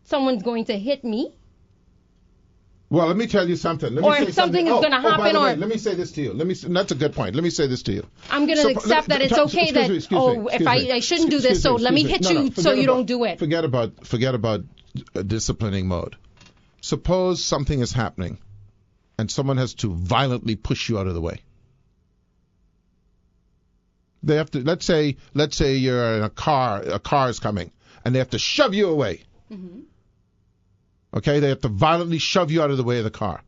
[SPEAKER 3] someone's going to hit me.
[SPEAKER 1] Well, let me tell you something. Let
[SPEAKER 3] Or
[SPEAKER 1] me say
[SPEAKER 3] if something is gonna
[SPEAKER 1] by
[SPEAKER 3] happen
[SPEAKER 1] the way,
[SPEAKER 3] or-
[SPEAKER 1] let me say this to you. That's a good point. Let me say this to you.
[SPEAKER 3] I'm going to accept that it's okay that, if I shouldn't do this, so let me hit you so you don't do it.
[SPEAKER 1] Forget about disciplining mode. Suppose something is happening and someone has to violently push you out of the way. They have to, let's say you're in a car is coming, and they have to shove you away.
[SPEAKER 3] Mm-hmm.
[SPEAKER 1] Okay, they have to violently shove you out of the way of the car.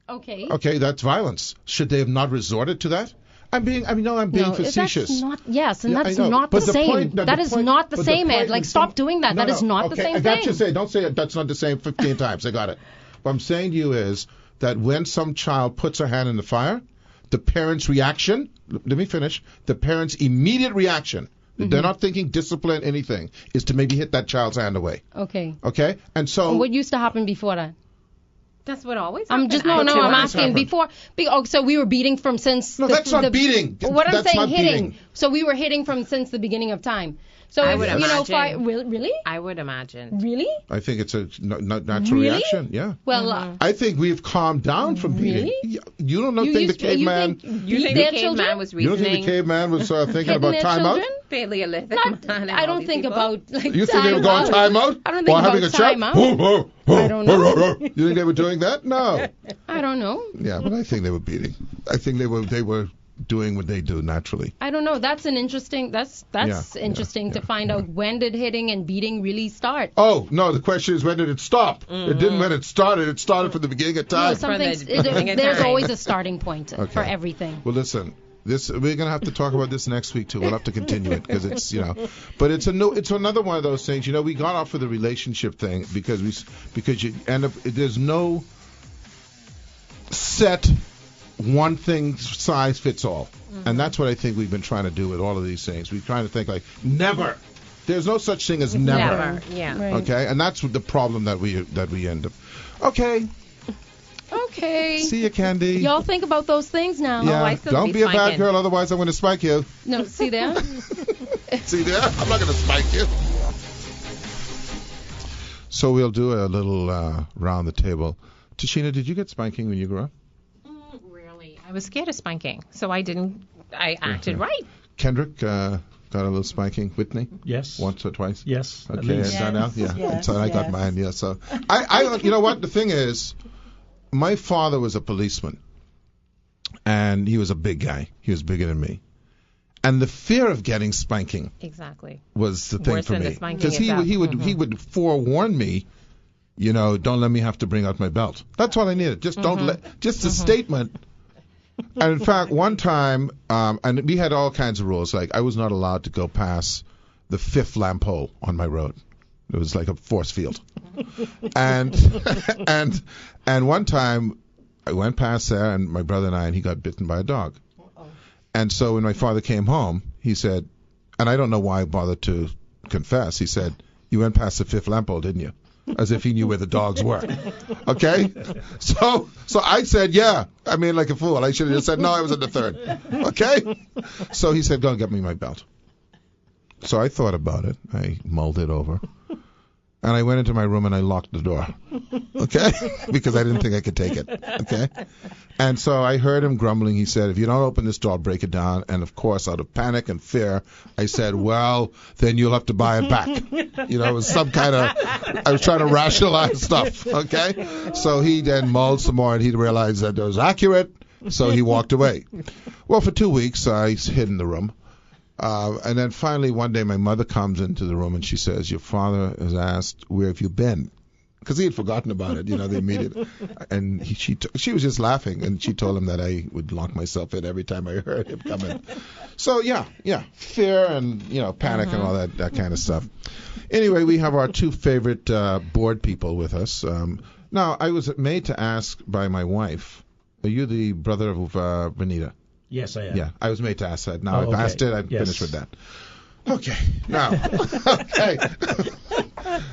[SPEAKER 3] Okay.
[SPEAKER 1] Okay, that's violence. Should they have not resorted to that? I'm being facetious.
[SPEAKER 3] That's not, yes, and
[SPEAKER 1] Yeah,
[SPEAKER 3] that's
[SPEAKER 1] I know.
[SPEAKER 3] not
[SPEAKER 1] But
[SPEAKER 3] the
[SPEAKER 1] the
[SPEAKER 3] same.
[SPEAKER 1] point- no,
[SPEAKER 3] That
[SPEAKER 1] the
[SPEAKER 3] is
[SPEAKER 1] point-
[SPEAKER 3] not the
[SPEAKER 1] but the
[SPEAKER 3] same, Ed.
[SPEAKER 1] point
[SPEAKER 3] Like,
[SPEAKER 1] when
[SPEAKER 3] stop
[SPEAKER 1] some-
[SPEAKER 3] doing that.
[SPEAKER 1] No,
[SPEAKER 3] That is not the
[SPEAKER 1] okay,
[SPEAKER 3] same
[SPEAKER 1] I got
[SPEAKER 3] thing.
[SPEAKER 1] you say. Don't say that's not the same 15 times. I got it. What I'm saying to you is that when some child puts her hand in the fire, the parent's reaction, let me finish, the parent's immediate reaction, they're not thinking discipline, anything, is to maybe hit that child's hand away.
[SPEAKER 3] Okay.
[SPEAKER 1] Okay? And so...
[SPEAKER 3] And what used to happen before that?
[SPEAKER 2] That's what always
[SPEAKER 3] I'm
[SPEAKER 2] happens.
[SPEAKER 3] just I'm
[SPEAKER 1] always
[SPEAKER 3] asking
[SPEAKER 1] happened.
[SPEAKER 3] before. So we were beating from since.
[SPEAKER 1] No, that's not beating.
[SPEAKER 3] What I'm
[SPEAKER 1] That's
[SPEAKER 3] saying,
[SPEAKER 1] not
[SPEAKER 3] hitting.
[SPEAKER 1] beating.
[SPEAKER 3] So we were hitting from since the beginning of time. So
[SPEAKER 2] I
[SPEAKER 3] if,
[SPEAKER 2] would
[SPEAKER 3] you know,
[SPEAKER 2] imagine.
[SPEAKER 3] really,
[SPEAKER 2] I would imagine.
[SPEAKER 3] really,
[SPEAKER 1] I think it's a natural
[SPEAKER 3] Really?
[SPEAKER 1] reaction. Yeah.
[SPEAKER 3] well,
[SPEAKER 1] I think we've calmed down from beating.
[SPEAKER 3] Really?
[SPEAKER 1] You don't know,
[SPEAKER 3] you
[SPEAKER 1] think the
[SPEAKER 3] used to- you
[SPEAKER 1] caveman...
[SPEAKER 3] think
[SPEAKER 2] You
[SPEAKER 3] beat
[SPEAKER 2] think
[SPEAKER 3] their
[SPEAKER 2] the
[SPEAKER 3] children?
[SPEAKER 2] caveman was
[SPEAKER 1] You don't think
[SPEAKER 2] reasoning
[SPEAKER 1] the caveman was thinking
[SPEAKER 3] Hitting
[SPEAKER 1] about
[SPEAKER 3] their
[SPEAKER 1] timeout?
[SPEAKER 3] children?
[SPEAKER 2] Paleolithic
[SPEAKER 3] Not,
[SPEAKER 2] man and
[SPEAKER 3] I
[SPEAKER 2] all
[SPEAKER 3] don't
[SPEAKER 2] these
[SPEAKER 3] think
[SPEAKER 2] people?
[SPEAKER 3] about like.
[SPEAKER 1] You think they were going timeout?
[SPEAKER 3] I don't think
[SPEAKER 1] Or having
[SPEAKER 3] about
[SPEAKER 1] a chat?
[SPEAKER 3] timeout. I don't know.
[SPEAKER 1] You think they were doing that? No.
[SPEAKER 3] I don't know.
[SPEAKER 1] Yeah, but I think they were beating. I think they were doing what they do naturally.
[SPEAKER 3] I don't know. That's an interesting. That's
[SPEAKER 1] Yeah,
[SPEAKER 3] interesting to
[SPEAKER 1] yeah,
[SPEAKER 3] find out when did hitting and beating really start.
[SPEAKER 1] Oh, no, the question is when did it stop? It didn't when it started. It started from the beginning of
[SPEAKER 3] No,
[SPEAKER 1] time.
[SPEAKER 3] something's,
[SPEAKER 2] From the beginning of
[SPEAKER 3] there's
[SPEAKER 2] time.
[SPEAKER 3] always a starting point
[SPEAKER 1] Okay.
[SPEAKER 3] for everything.
[SPEAKER 1] Well, listen, we're going to have to talk about this next week too. We'll have to continue it because it's, but it's another one of those things. We got off of the relationship thing because you end up, there's no set one thing size fits all. And that's what I think we've been trying to do with all of these things. We're trying to think like never. There's no such thing as never.
[SPEAKER 2] Never. Yeah.
[SPEAKER 3] Right.
[SPEAKER 1] Okay, and that's the problem that we end up. Okay,
[SPEAKER 3] Okay.
[SPEAKER 1] see you, Candy.
[SPEAKER 3] Y'all think about those things now.
[SPEAKER 1] Yeah,
[SPEAKER 2] I still
[SPEAKER 1] don't
[SPEAKER 2] be
[SPEAKER 1] be a bad
[SPEAKER 2] spanking.
[SPEAKER 1] girl, otherwise I'm going to spike you.
[SPEAKER 3] No, see there?
[SPEAKER 1] See there? I'm not going to spike you. So we'll do a little round the table. Tashina, did you get spanking when you grew up?
[SPEAKER 2] Rarely. I was scared of spanking, so I didn't. I acted right.
[SPEAKER 1] Kendrick got a little spanking. Whitney?
[SPEAKER 5] Yes.
[SPEAKER 1] Once or twice?
[SPEAKER 5] Yes. At
[SPEAKER 1] Okay,
[SPEAKER 5] least.
[SPEAKER 1] and Donnell? Yeah.
[SPEAKER 4] Yes,
[SPEAKER 1] So I got
[SPEAKER 4] yes.
[SPEAKER 1] mine, yeah. So I you know what? The thing is, my father was a policeman, and he was a big guy. He was bigger than me. And the fear of getting spanking
[SPEAKER 2] Exactly.
[SPEAKER 1] was the thing
[SPEAKER 2] Worse
[SPEAKER 1] for
[SPEAKER 2] than the
[SPEAKER 1] me.
[SPEAKER 2] spanking
[SPEAKER 1] Because he
[SPEAKER 2] itself.
[SPEAKER 1] would forewarn me, don't let me have to bring out my belt. That's all I needed. Just don't let, just a statement. And in fact, one time, and we had all kinds of rules. Like I was not allowed to go past the 5th lamp pole on my road. It was like a force field. and one time, I went past there, and my brother and he got bitten by a dog. And so when my father came home, he said, and I don't know why I bothered to confess, he said, "You went past the 5th lamp pole, didn't you?" As if he knew where the dogs were. Okay? So I said, yeah. I mean, like a fool. I should have just said, no, I was at the 3rd. Okay? So he said, go and get me my belt. So I thought about it. I mulled it over. And I went into my room and I locked the door. Okay? Because I didn't think I could take it. Okay? And so I heard him grumbling. He said, if you don't open this door, I'll break it down. And of course, out of panic and fear, I said, well, then you'll have to buy it back. It was some kind of, I was trying to rationalize stuff. Okay? So he then mulled some more and he realized that it was accurate. So he walked away. Well, for 2 weeks, I hid in the room. And then finally one day my mother comes into the room and she says, your father has asked, where have you been? Because he had forgotten about it, the immediate. And she was just laughing, and she told him that I would lock myself in every time I heard him come in. So, yeah, fear and, panic and all that kind of stuff. Anyway, we have our 2 favorite board people with us. Now, I was made to ask by my wife, are you the brother of Vanita?
[SPEAKER 5] Yes, I am.
[SPEAKER 1] Yeah, I was made to ask that. Now I've
[SPEAKER 5] okay.
[SPEAKER 1] asked it. I'm
[SPEAKER 5] Yes.
[SPEAKER 1] finished with that. Okay. Now. Okay.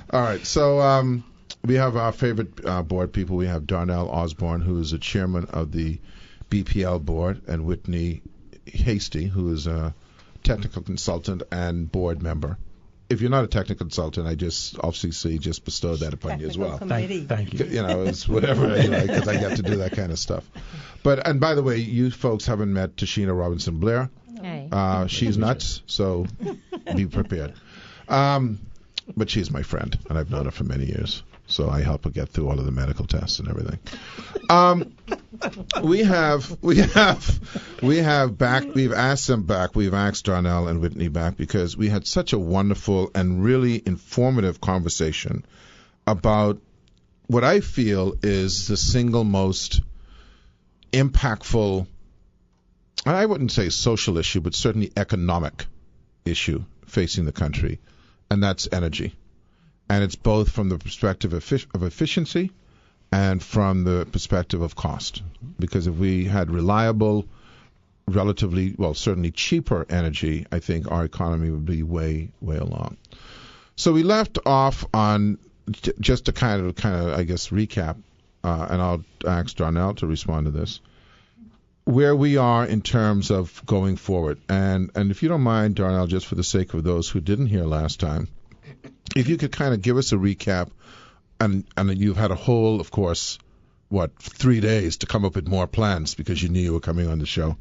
[SPEAKER 1] All right. So we have our favorite board people. We have Darnell Osborne, who is the chairman of the BPL board, and Whitney Hasty, who is a technical consultant and board member. If you're not a technical consultant, I just obviously just bestowed that upon you as well.
[SPEAKER 5] Thank you.
[SPEAKER 1] It's whatever, because I get to do that kind of stuff. And by the way, you folks haven't met Tashina Robinson Blair.
[SPEAKER 2] Hey.
[SPEAKER 1] She's nuts, so be prepared. But she's my friend, and I've known her for many years. So I help her get through all of the medical tests and everything. We've asked them back. We've asked Darnell and Whitney back because we had such a wonderful and really informative conversation about what I feel is the single most impactful, and I wouldn't say social issue, but certainly economic issue facing the country, and that's energy. And it's both from the perspective of efficiency and from the perspective of cost. Because if we had reliable, relatively, well, certainly cheaper energy, I think our economy would be way, way along. So we left off on just to kind of, I guess, recap, and I'll ask Darnell to respond to this, where we are in terms of going forward. And if you don't mind, Darnell, just for the sake of those who didn't hear last time, if you could kind of give us a recap, and you've had a whole, of course, 3 days to come up with more plans because you knew you were coming on the show.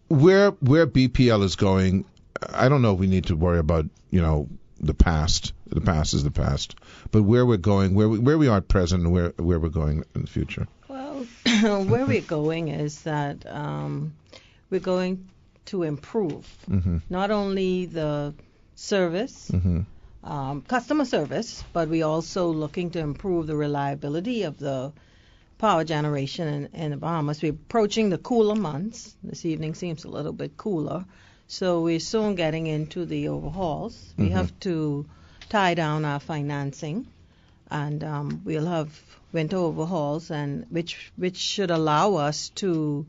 [SPEAKER 1] Where BPL is going, I don't know if we need to worry about, the past. The past is the past. But where we're going, where we are at present, and where we're going in the future.
[SPEAKER 5] Well, where we're going is that we're going to improve not only the service, customer service, but we're also looking to improve the reliability of the power generation in the Bahamas. We're approaching the cooler months. This evening seems a little bit cooler. So we're soon getting into the overhauls. We have to tie down our financing, and we'll have winter overhauls, and which should allow us to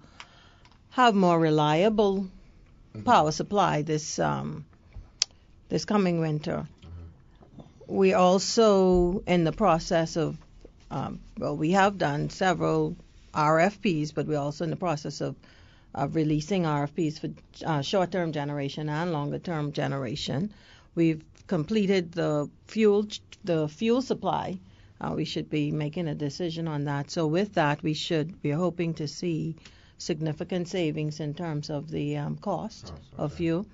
[SPEAKER 5] have more reliable power supply this coming winter. We're also in the process of, we have done several RFPs, but we're also in the process of releasing RFPs for short-term generation and longer-term generation. We've completed the fuel supply. We should be making a decision on that. So with that, we're hoping to see significant savings in terms of the cost of fuel,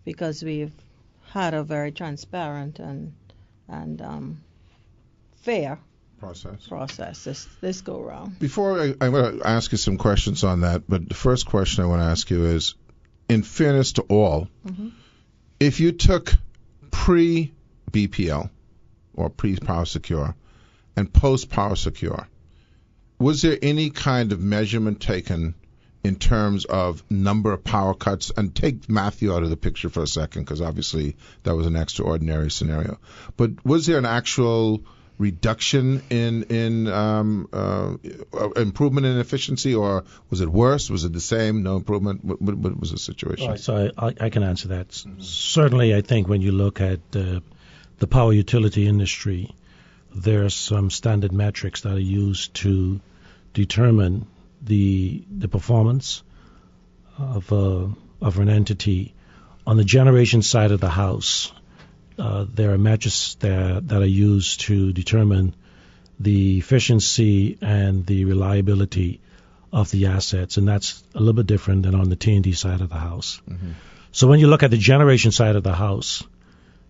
[SPEAKER 5] because we've had a very transparent and fair process this go around.
[SPEAKER 1] Before I'm going to ask you some questions on that, but the first question I want to ask you is, in fairness to all, if you took pre-BPL or pre-Power Secure and post-Power Secure, was there any kind of measurement taken in terms of number of power cuts? And take Matthew out of the picture for a second, because obviously that was an extraordinary scenario. But was there an actual reduction in improvement in efficiency, or was it worse? Was it the same? No improvement? What was the situation?
[SPEAKER 6] Right, so I can answer that. Certainly, I think when you look at the power utility industry, there are some standard metrics that are used to determine the performance of an entity. On the generation side of the house, there are metrics that are used to determine the efficiency and the reliability of the assets, and that's a little bit different than on the T&D side of the house. So when you look at the generation side of the house,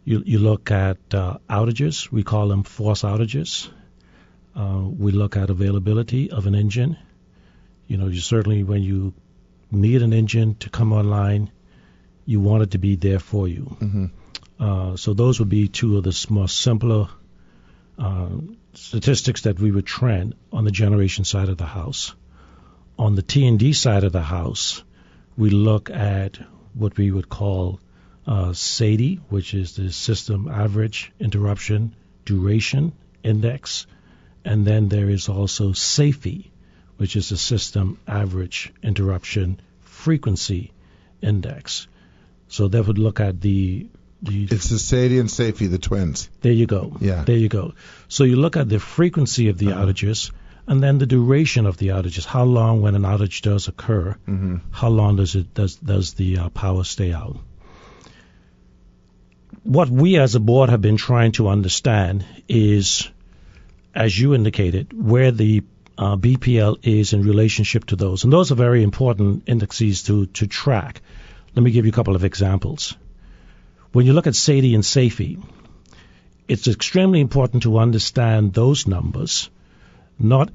[SPEAKER 6] you look at outages. We call them force outages. We look at availability of an engine. You certainly, when you need an engine to come online, you want it to be there for you. So those would be two of the more simpler statistics that we would trend on the generation side of the house. On the T&D side of the house, we look at what we would call SAIDI, which is the System Average Interruption Duration Index, and then there is also SAIFI, which is the System Average Interruption Frequency Index. So that would look at it's the SAIDI and SAIFI, the twins. There you go.
[SPEAKER 1] Yeah.
[SPEAKER 6] There you go. So you look at the frequency of the outages, and then the duration of the outages. How long, when an outage does occur, how long does the power stay out? What we as a board have been trying to understand is, as you indicated, where the BPL is in relationship to those. And those are very important indexes to track. Let me give you a couple of examples. when you look at SAIDI and SAFE, it's extremely important to understand those numbers, not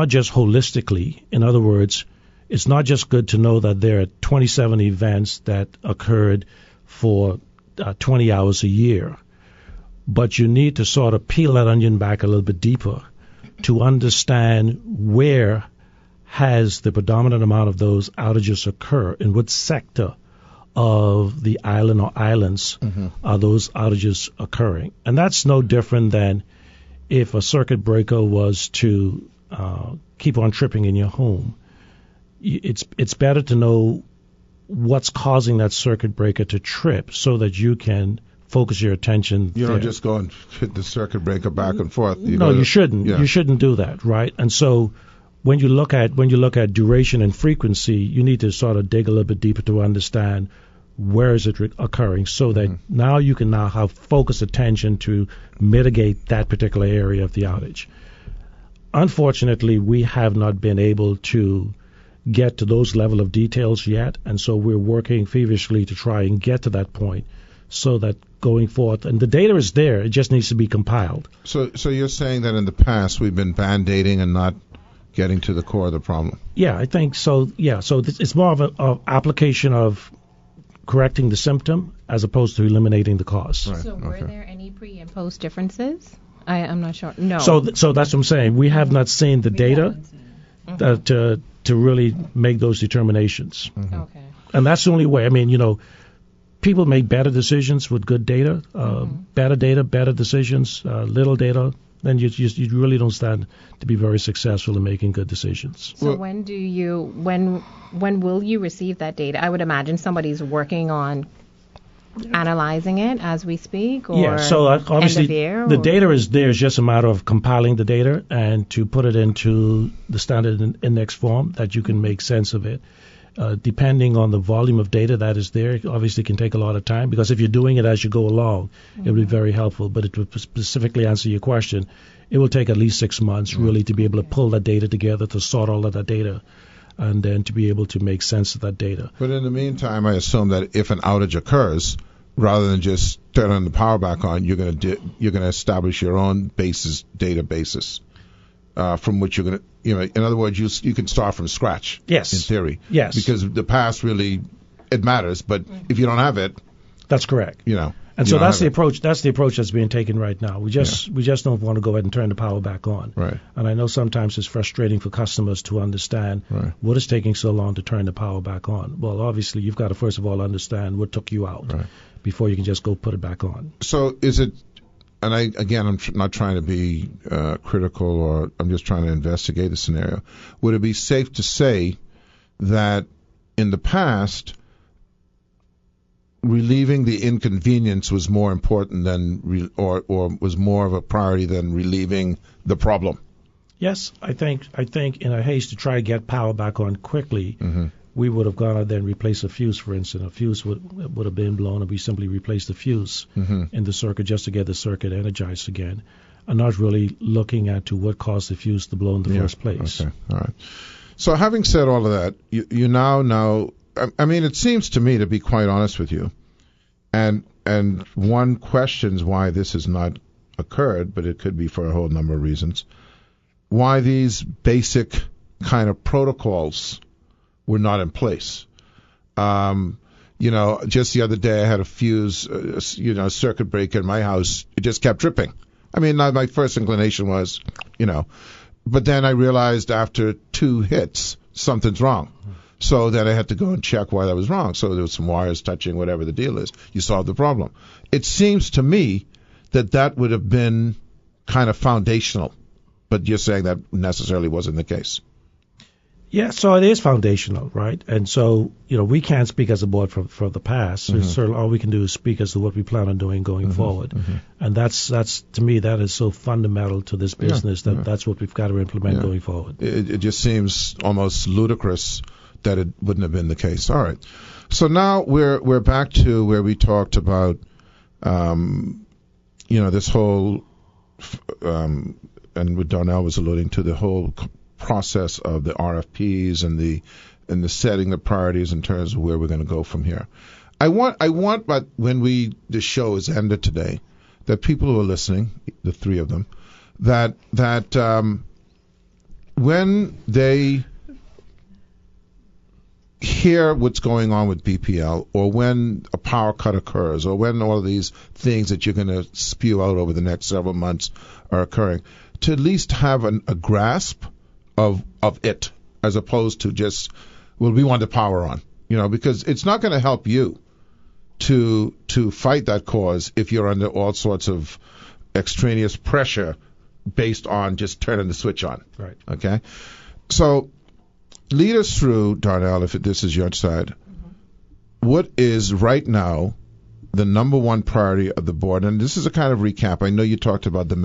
[SPEAKER 6] just holistically. In other words, it's not just good to know that there are 27 events that occurred for 20 hours a year, but you need to sort of peel that onion back a little bit deeper to understand where has the predominant amount of those outages occur, in what sector of the island or islands are those outages occurring. And that's no different than if a circuit breaker was to keep on tripping in your home. It's better to know what's causing that circuit breaker to trip so that you can focus your attention
[SPEAKER 1] You
[SPEAKER 6] there.
[SPEAKER 1] don't just go and hit the circuit breaker back and forth.
[SPEAKER 6] You shouldn't.
[SPEAKER 1] Yeah.
[SPEAKER 6] You shouldn't do that, right? And so when you look at duration and frequency, you need to sort of dig a little bit deeper to understand where is it occurring, so that now you can have focused attention to mitigate that particular area of the outage. Unfortunately, we have not been able to get to those level of details yet, and so we're working feverishly to try and get to that point, so that going forth, and the data is there, it just needs to be compiled.
[SPEAKER 1] So you're saying that in the past we've been band-aiding and not getting to the core of the problem?
[SPEAKER 6] Yeah, I think so. Yeah, so it's more of an application of correcting the symptom as opposed to eliminating the cause.
[SPEAKER 1] Right.
[SPEAKER 2] So were there any pre and post differences? I'm not sure. No.
[SPEAKER 6] So that's what I'm saying. We have not seen the data to really make those determinations.
[SPEAKER 2] Okay.
[SPEAKER 6] And that's the only way. I mean, people make better decisions with good data, better decisions, little data. Then you really don't stand to be very successful in making good decisions.
[SPEAKER 2] So when will you receive that data? I would imagine somebody's working on analyzing it as we speak, or
[SPEAKER 6] yeah. So obviously
[SPEAKER 2] end of year,
[SPEAKER 6] the data is there. It's just a matter of compiling the data and to put it into the standard index form that you can make sense of it. Depending on the volume of data that is there, it obviously can take a lot of time, because if you're doing it as you go along, it will be very helpful. But it would specifically answer your question, it will take at least 6 months really to be able to pull that data together, to sort all of that data, and then to be able to make sense of that data.
[SPEAKER 1] But in the meantime, I assume that if an outage occurs, rather than just turning the power back on, you're going to establish your own databases from which you're going to, in other words, you can start from scratch.
[SPEAKER 6] Yes.
[SPEAKER 1] In theory.
[SPEAKER 6] Yes.
[SPEAKER 1] Because the past really, it matters, but if you don't have it,
[SPEAKER 6] that's correct. And
[SPEAKER 1] you
[SPEAKER 6] so
[SPEAKER 1] don't
[SPEAKER 6] that's
[SPEAKER 1] have
[SPEAKER 6] the approach. That's the approach that's being taken right now. We just don't want to go ahead and turn the power back on.
[SPEAKER 1] Right.
[SPEAKER 6] And I know sometimes it's frustrating for customers to understand what is taking so long to turn the power back on. Well, obviously you've got to first of all understand what took you out before you can just go put it back on.
[SPEAKER 1] So is it? And I'm not trying to be critical, or I'm just trying to investigate the scenario. Would it be safe to say that in the past, relieving the inconvenience was more important than, or was more of a priority than relieving the problem?
[SPEAKER 6] Yes, I think in a haste to try to get power back on quickly, we would have gone out there and replaced a fuse, for instance. A fuse would have been blown, and we simply replaced the fuse in the circuit just to get the circuit energized again, and not really looking at to what caused the fuse to blow in the first place.
[SPEAKER 1] Okay, all right. So having said all of that, you now know, I mean, it seems to me, to be quite honest with you, and one questions why this has not occurred, but it could be for a whole number of reasons, why these basic kind of protocols were not in place. Just the other day I had a fuse, circuit breaker in my house. It just kept tripping. I mean, my first inclination was, but then I realized after 2 hits, something's wrong. So then I had to go and check why that was wrong. So there was some wires touching, whatever the deal is. You solved the problem. It seems to me that would have been kind of foundational, but you're saying that necessarily wasn't the case.
[SPEAKER 6] Yeah, so it is foundational, right? And so, we can't speak as a board for the past. So certainly all we can do is speak as to what we plan on doing going forward. And that's to me, that is so fundamental to this business that's what we've got to implement going forward.
[SPEAKER 1] It just seems almost ludicrous that it wouldn't have been the case. All right. So now we're back to where we talked about, this whole, and what Darnell was alluding to, the whole process of the RFPs and the setting the priorities in terms of where we're going to go from here. I want, but when the show is ended today, that people who are listening, the three of them, that when they hear what's going on with BPL, or when a power cut occurs, or when all of these things that you're going to spew out over the next several months are occurring, to at least have a grasp of it, as opposed to just, well, we want the power on, because it's not going to help you to fight that cause if you're under all sorts of extraneous pressure based on just turning the switch on.
[SPEAKER 6] Right.
[SPEAKER 1] Okay? So lead us through, Darnell, if this is your side. Mm-hmm. What is right now the number one priority of the board? And this is a kind of recap. I know you talked about the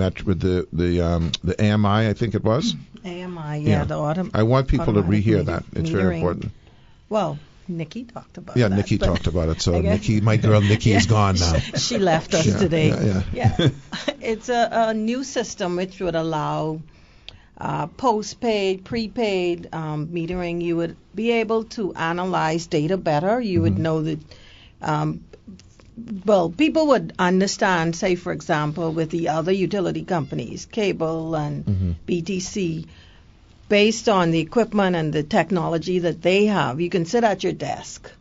[SPEAKER 1] the AMI, I think it was.
[SPEAKER 5] AMI, yeah. The autumn.
[SPEAKER 1] I want people to rehear that. It's very important.
[SPEAKER 5] Well, Nikki talked about that.
[SPEAKER 1] Yeah, Nikki talked about it. So Nikki, my girl Nikki is gone now.
[SPEAKER 5] She left us today.
[SPEAKER 1] Yeah.
[SPEAKER 5] It's a new system which would allow postpaid, prepaid metering. You would be able to analyze data better. You would know that, people would understand, say, for example, with the other utility companies, cable and BTC, based on the equipment and the technology that they have, you can sit at your desk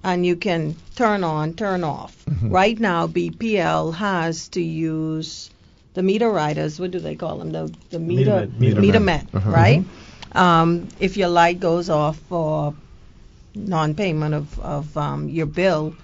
[SPEAKER 5] and you can turn on, turn off. Mm-hmm. Right now, BPL has to use the meter riders. What do they call them? The meter men, right? If your light goes off for non-payment of your bill,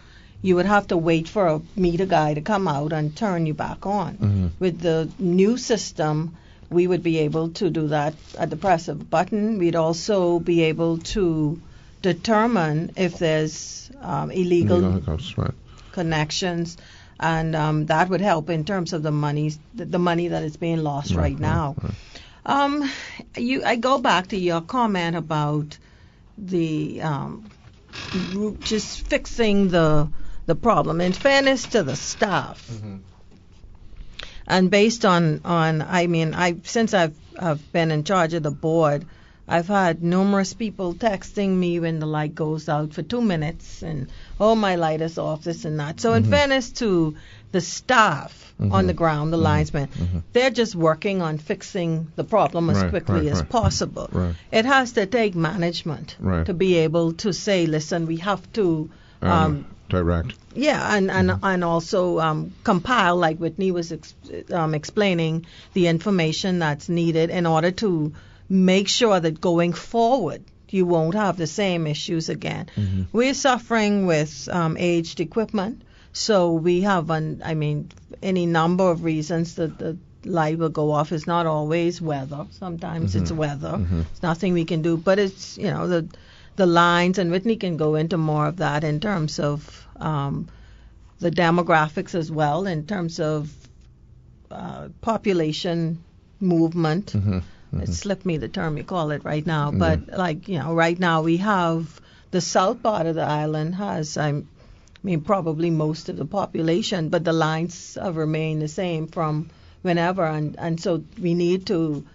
[SPEAKER 5] you would have to wait for a meter guy to come out and turn you back on. Mm-hmm. With the new system, we would be able to do that at the press of a button. We'd also be able to determine if there's illegal connections, and that would help in terms of the money that is being lost right now. I go back to your comment about the just fixing the problem. In fairness to the staff. Mm-hmm. And based on since I've been in charge of the board, I've had numerous people texting me when the light goes out for 2 minutes and, my light is off, this and that. So in fairness to the staff on the ground, the linesmen, they're just working on fixing the problem as quickly as possible. Right. It has to take management to be able to say, listen, we have to
[SPEAKER 1] direct.
[SPEAKER 5] Yeah, and also compile, like Whitney was explaining, the information that's needed in order to make sure that going forward you won't have the same issues again. Mm-hmm. We're suffering with aged equipment, so we have any number of reasons that the light will go off. It's not always weather. Sometimes it's weather. Mm-hmm. It's nothing we can do, but it's the lines, and Whitney can go into more of that in terms of the demographics as well, in terms of population movement. Mm-hmm. It slipped me the term you call it right now, but right now we have the south part of the island has, probably most of the population, but the lines have remained the same from whenever, and so we need to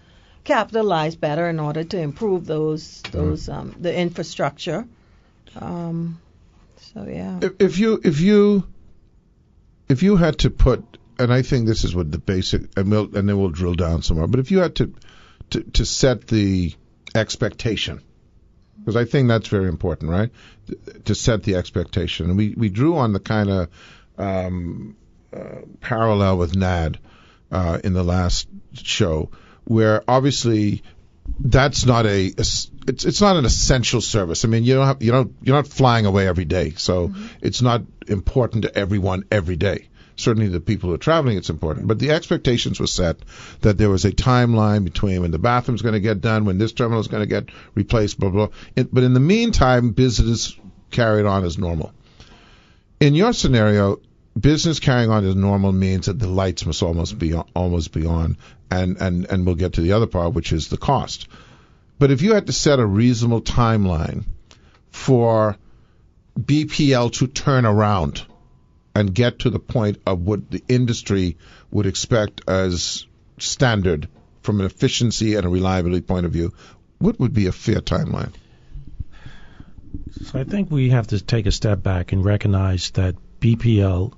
[SPEAKER 5] capitalize better in order to improve those the infrastructure. So yeah.
[SPEAKER 1] If you had to put, and I think this is what the basic, and then we'll drill down some more. But if you had to set the expectation, because I think that's very important, right? To set the expectation, and we drew on the kind of parallel with NAD in the last show, where obviously that's not it's not an essential service. I mean, you're not flying away every day, so it's not important to everyone every day. Certainly the people who are traveling, it's important. But the expectations were set that there was a timeline between when the bathroom's going to get done, when this terminal is going to get replaced, blah, blah. But in the meantime, business carried on as normal. In your scenario, business carrying on as normal means that the lights must almost be on, and we'll get to the other part, which is the cost. But if you had to set a reasonable timeline for BPL to turn around and get to the point of what the industry would expect as standard from an efficiency and a reliability point of view, what would be a fair timeline?
[SPEAKER 6] So I think we have to take a step back and recognize that BPL,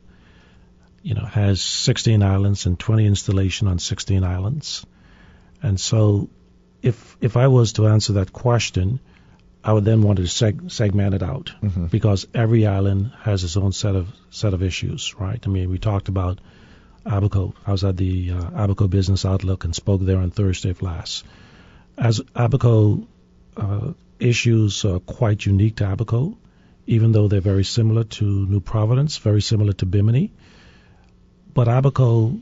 [SPEAKER 6] has 16 islands and 20 installation on 16 islands. And so if I was to answer that question, I would then want to segment it out because every island has its own set of issues, right? I mean, we talked about Abaco. I was at the Abaco Business Outlook and spoke there on Thursday of last. As Abaco issues are quite unique to Abaco, even though they're very similar to New Providence, very similar to Bimini. But Abaco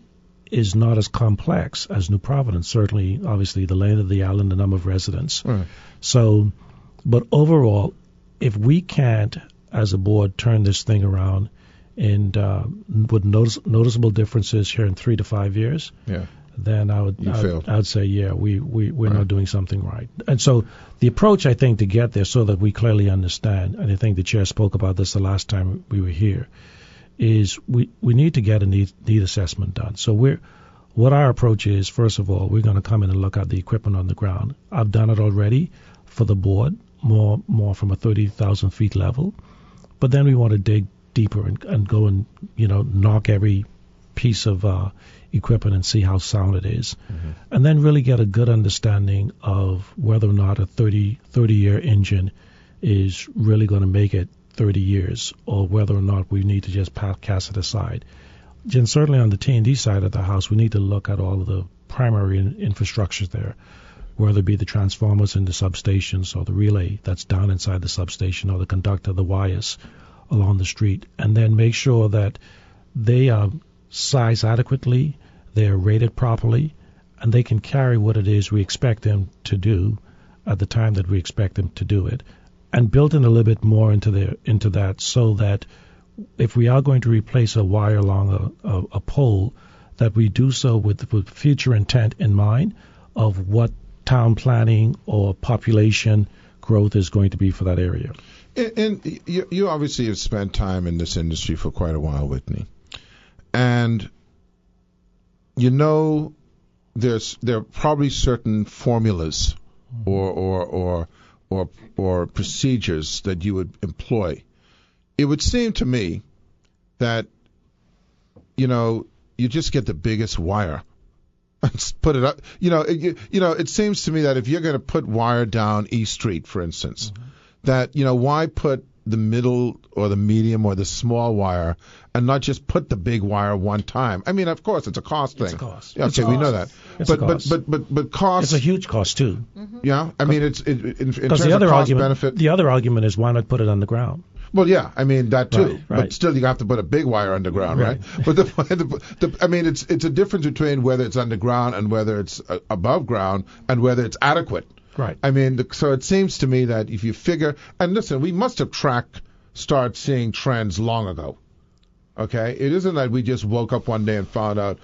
[SPEAKER 6] is not as complex as New Providence, certainly, obviously, the length of the island, the number of residents.
[SPEAKER 1] Right.
[SPEAKER 6] So, but overall, if we can't, as a board, turn this thing around and with noticeable differences here in 3 to 5 years, then I would say, we're not doing something right. And so the approach, I think, to get there so that we clearly understand, and I think the chair spoke about this the last time we were here, is we need to get a need assessment done. So what our approach is, first of all, we're going to come in and look at the equipment on the ground. I've done it already for the board, more from a 30,000 feet level. But then we want to dig deeper and go and, knock every piece of equipment and see how sound it is. And then really get a good understanding of whether or not a 30-year engine is really going to make it 30 years, or whether or not we need to just cast it aside. And certainly on the T&D side of the house, we need to look at all of the primary infrastructure there, whether it be the transformers in the substations or the relay that's down inside the substation or the conductor, the wires along the street, and then make sure that they are sized adequately, they are rated properly, and they can carry what it is we expect them to do at the time that we expect them to do it. And build in a little bit more into that, so that if we are going to replace a wire along a pole, that we do so with future intent in mind of what town planning or population growth is going to be for that area.
[SPEAKER 1] And you obviously have spent time in this industry for quite a while, Whitney, and there are probably certain formulas or procedures that you would employ. It would seem to me that, you just get the biggest wire and put it up. It seems to me that if you're going to put wire down E Street, for instance, that, why put the middle or the medium or the small wire and not just put the big wire one time? I mean, of course, it's a cost thing.
[SPEAKER 6] It's a cost.
[SPEAKER 1] Yeah, okay, we know that. But cost.
[SPEAKER 6] It's a huge cost too.
[SPEAKER 1] Yeah, I mean, in terms
[SPEAKER 6] the other
[SPEAKER 1] of cost
[SPEAKER 6] argument,
[SPEAKER 1] benefit.
[SPEAKER 6] The other argument is, why not put it on the ground?
[SPEAKER 1] Well, yeah, I mean that too.
[SPEAKER 6] Right.
[SPEAKER 1] But still, you have to put a big wire underground, right? But it's a difference between whether it's underground and whether it's above ground and whether it's adequate.
[SPEAKER 6] Right.
[SPEAKER 1] I mean, so it seems to me that if you figure, and listen, we must have started seeing trends long ago. Okay, it isn't that we just woke up one day and found out,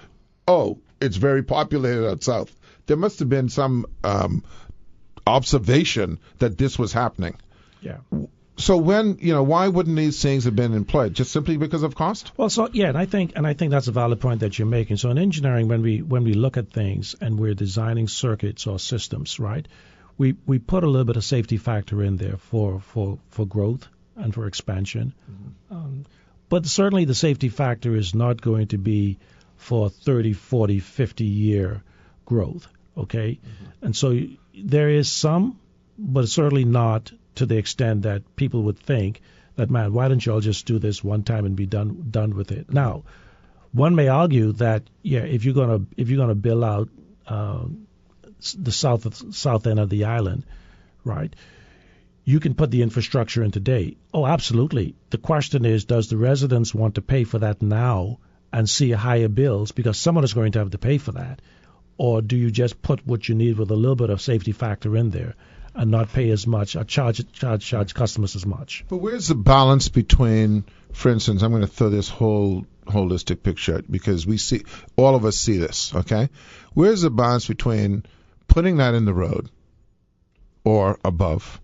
[SPEAKER 1] it's very populated out south. There must have been some observation that this was happening.
[SPEAKER 6] Yeah.
[SPEAKER 1] So why wouldn't these things have been employed? Just simply because of cost?
[SPEAKER 6] Well, and I think that's a valid point that you're making. So in engineering, when we look at things and we're designing circuits or systems, right, we put a little bit of safety factor in there for growth and for expansion. But certainly the safety factor is not going to be for 30, 40, 50-year growth, okay? And so there is some, but certainly not to the extent that people would think that, man, why don't you all just do this one time and be done with it? Now, one may argue that, if you're gonna build out the south end of the island, right, you can put the infrastructure in today. Oh, absolutely. The question is, does the residents want to pay for that now and see higher bills because someone is going to have to pay for that? Or do you just put what you need with a little bit of safety factor in there and not pay as much, or charge customers as much?
[SPEAKER 1] But where's the balance between, for instance, I'm going to throw this whole holistic picture out because all of us see this, okay? Where's the balance between putting that in the road or above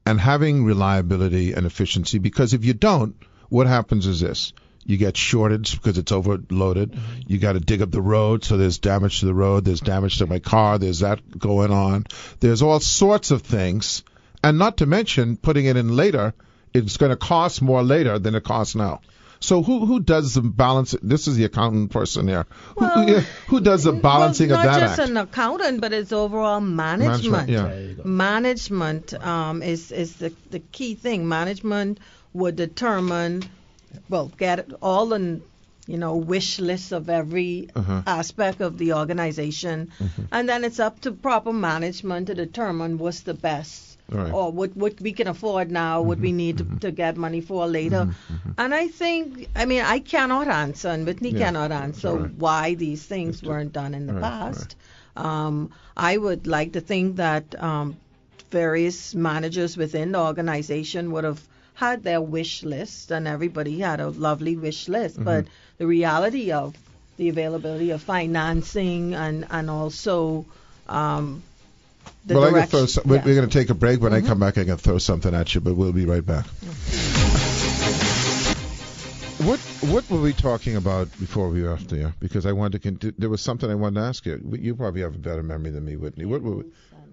[SPEAKER 1] and having reliability and efficiency? Because if you don't, what happens is this. You get shortage because it's overloaded. You got to dig up the road, so there's damage to the road. There's damage to my car. There's that going on. There's all sorts of things. And not to mention, putting it in later, it's going to cost more later than it costs now. So who does the balance? This is the accountant person here.
[SPEAKER 5] Well,
[SPEAKER 1] who does the balancing of that
[SPEAKER 5] Not just
[SPEAKER 1] act?
[SPEAKER 5] an accountant, but it's overall management.
[SPEAKER 1] Yeah.
[SPEAKER 5] Management is the key thing. Management would determine, get all the wish lists of every aspect of the organization, and then it's up to proper management to determine what's the best. Right. Or what we can afford now, what we need to get money for later. And I think, I cannot answer, and Whitney cannot answer why these things weren't done in the past. I would like to think that various managers within the organization would have had their wish list, and everybody had a lovely wish list. But the reality of the availability of financing and also we're going
[SPEAKER 1] to take a break. When I come back, I'm going to throw something at you, but we'll be right back. What were we talking about before we were off there? Because I wanted to. There was something I wanted to ask you. You probably have a better memory than me, Whitney. What were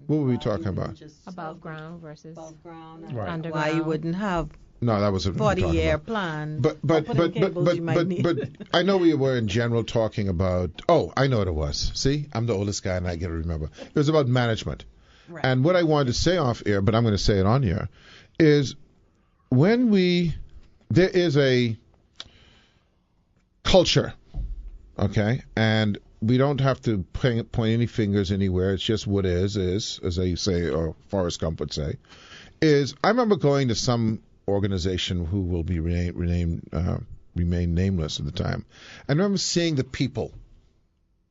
[SPEAKER 1] we talking about?
[SPEAKER 2] Above ground versus
[SPEAKER 5] underground. Why you wouldn't have
[SPEAKER 1] No, that was a
[SPEAKER 5] 40-year plan.
[SPEAKER 1] But I know we were in general talking about. Oh, I know what it was. See, I'm the oldest guy and I get to remember. It was about management. Right. And what I wanted to say off air, but I'm going to say it on here, is there is a culture, okay, and we don't have to point any fingers anywhere. It's just what is, as they say, or Forrest Gump would say, is I remember going to some organization who will be remain nameless at the time. I remember seeing the people,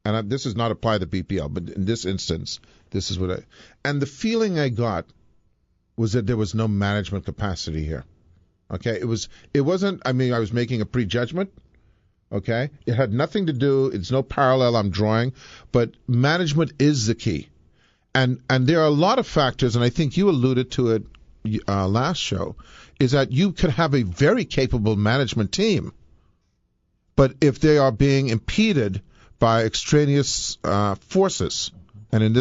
[SPEAKER 1] and this is not applied to BPL, but in this instance, this is what and the feeling I got was that there was no management capacity here. Okay, it wasn't. I was making a prejudgment. Okay, it had nothing to do. It's no parallel I'm drawing, but management is the key, and there are a lot of factors, and I think you alluded to it last show, is that you could have a very capable management team, but if they are being impeded by extraneous forces, and in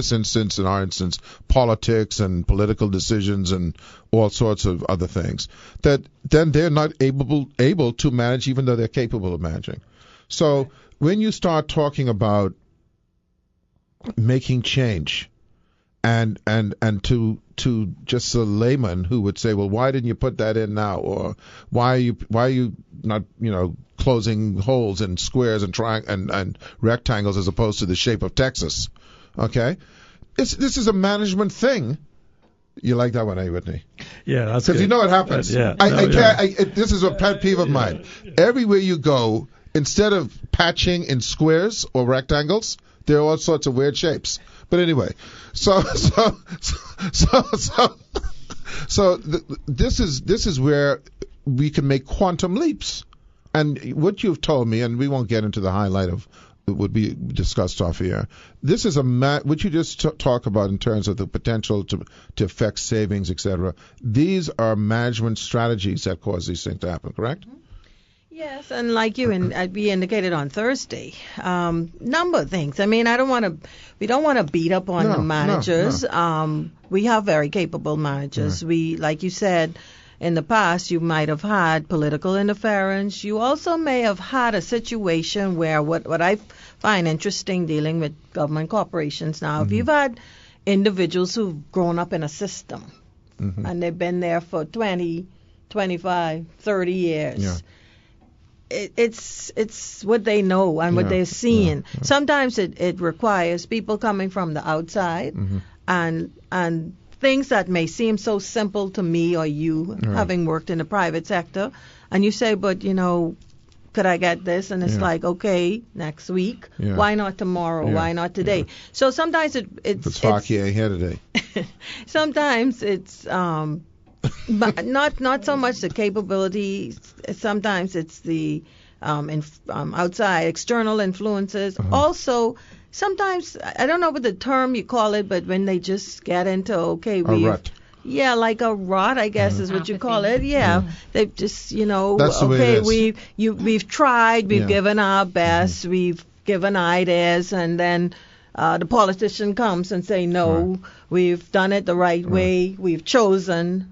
[SPEAKER 1] our instance, politics and political decisions and all sorts of other things, that then they're not able to manage, even though they're capable of managing. So when you start talking about making change, and to just a layman who would say, well, why didn't you put that in now, or why are you not closing holes in squares and rectangles as opposed to the shape of Texas? Okay, this is a management thing. You like that one, Whitney?
[SPEAKER 6] Yeah, that's
[SPEAKER 1] because you know what happens. This is a pet peeve of mine. Everywhere you go, instead of patching in squares or rectangles, there are all sorts of weird shapes. But anyway, this is where we can make quantum leaps. And what you've told me, and we won't get into the highlight of would be discussed off here. This is what you just talk about in terms of the potential to affect savings, etc. These are management strategies that cause these things to happen, correct?
[SPEAKER 5] Yes, and like we indicated on Thursday, number of things. We don't want to beat up on the managers. No. We have very capable managers. Right. We, like you said, in the past, you might have had political interference. You also may have had a situation where what I find interesting dealing with government corporations now, if you've had individuals who've grown up in a system and they've been there for 20, 25, 30 years, it's what they know and what they're seeing. Yeah. Sometimes it requires people coming from the outside and things that may seem so simple to me or you, having worked in the private sector, and you say, but could I get this? And it's like, okay, next week. Yeah. Why not tomorrow? Yeah. Why not today? Yeah. So sometimes it's
[SPEAKER 1] Hockey ain't here today.
[SPEAKER 5] Sometimes it's not so much the capability. Sometimes it's the outside external influences. Also, sometimes, I don't know what the term you call it, but when they just get into,
[SPEAKER 1] a rut.
[SPEAKER 5] Yeah, like a rot, I guess is what you call it. Yeah. They just,
[SPEAKER 1] that's okay,
[SPEAKER 5] we've tried, we've given our best, we've given ideas, and then the politician comes and say, no, we've done it the right way, we've chosen,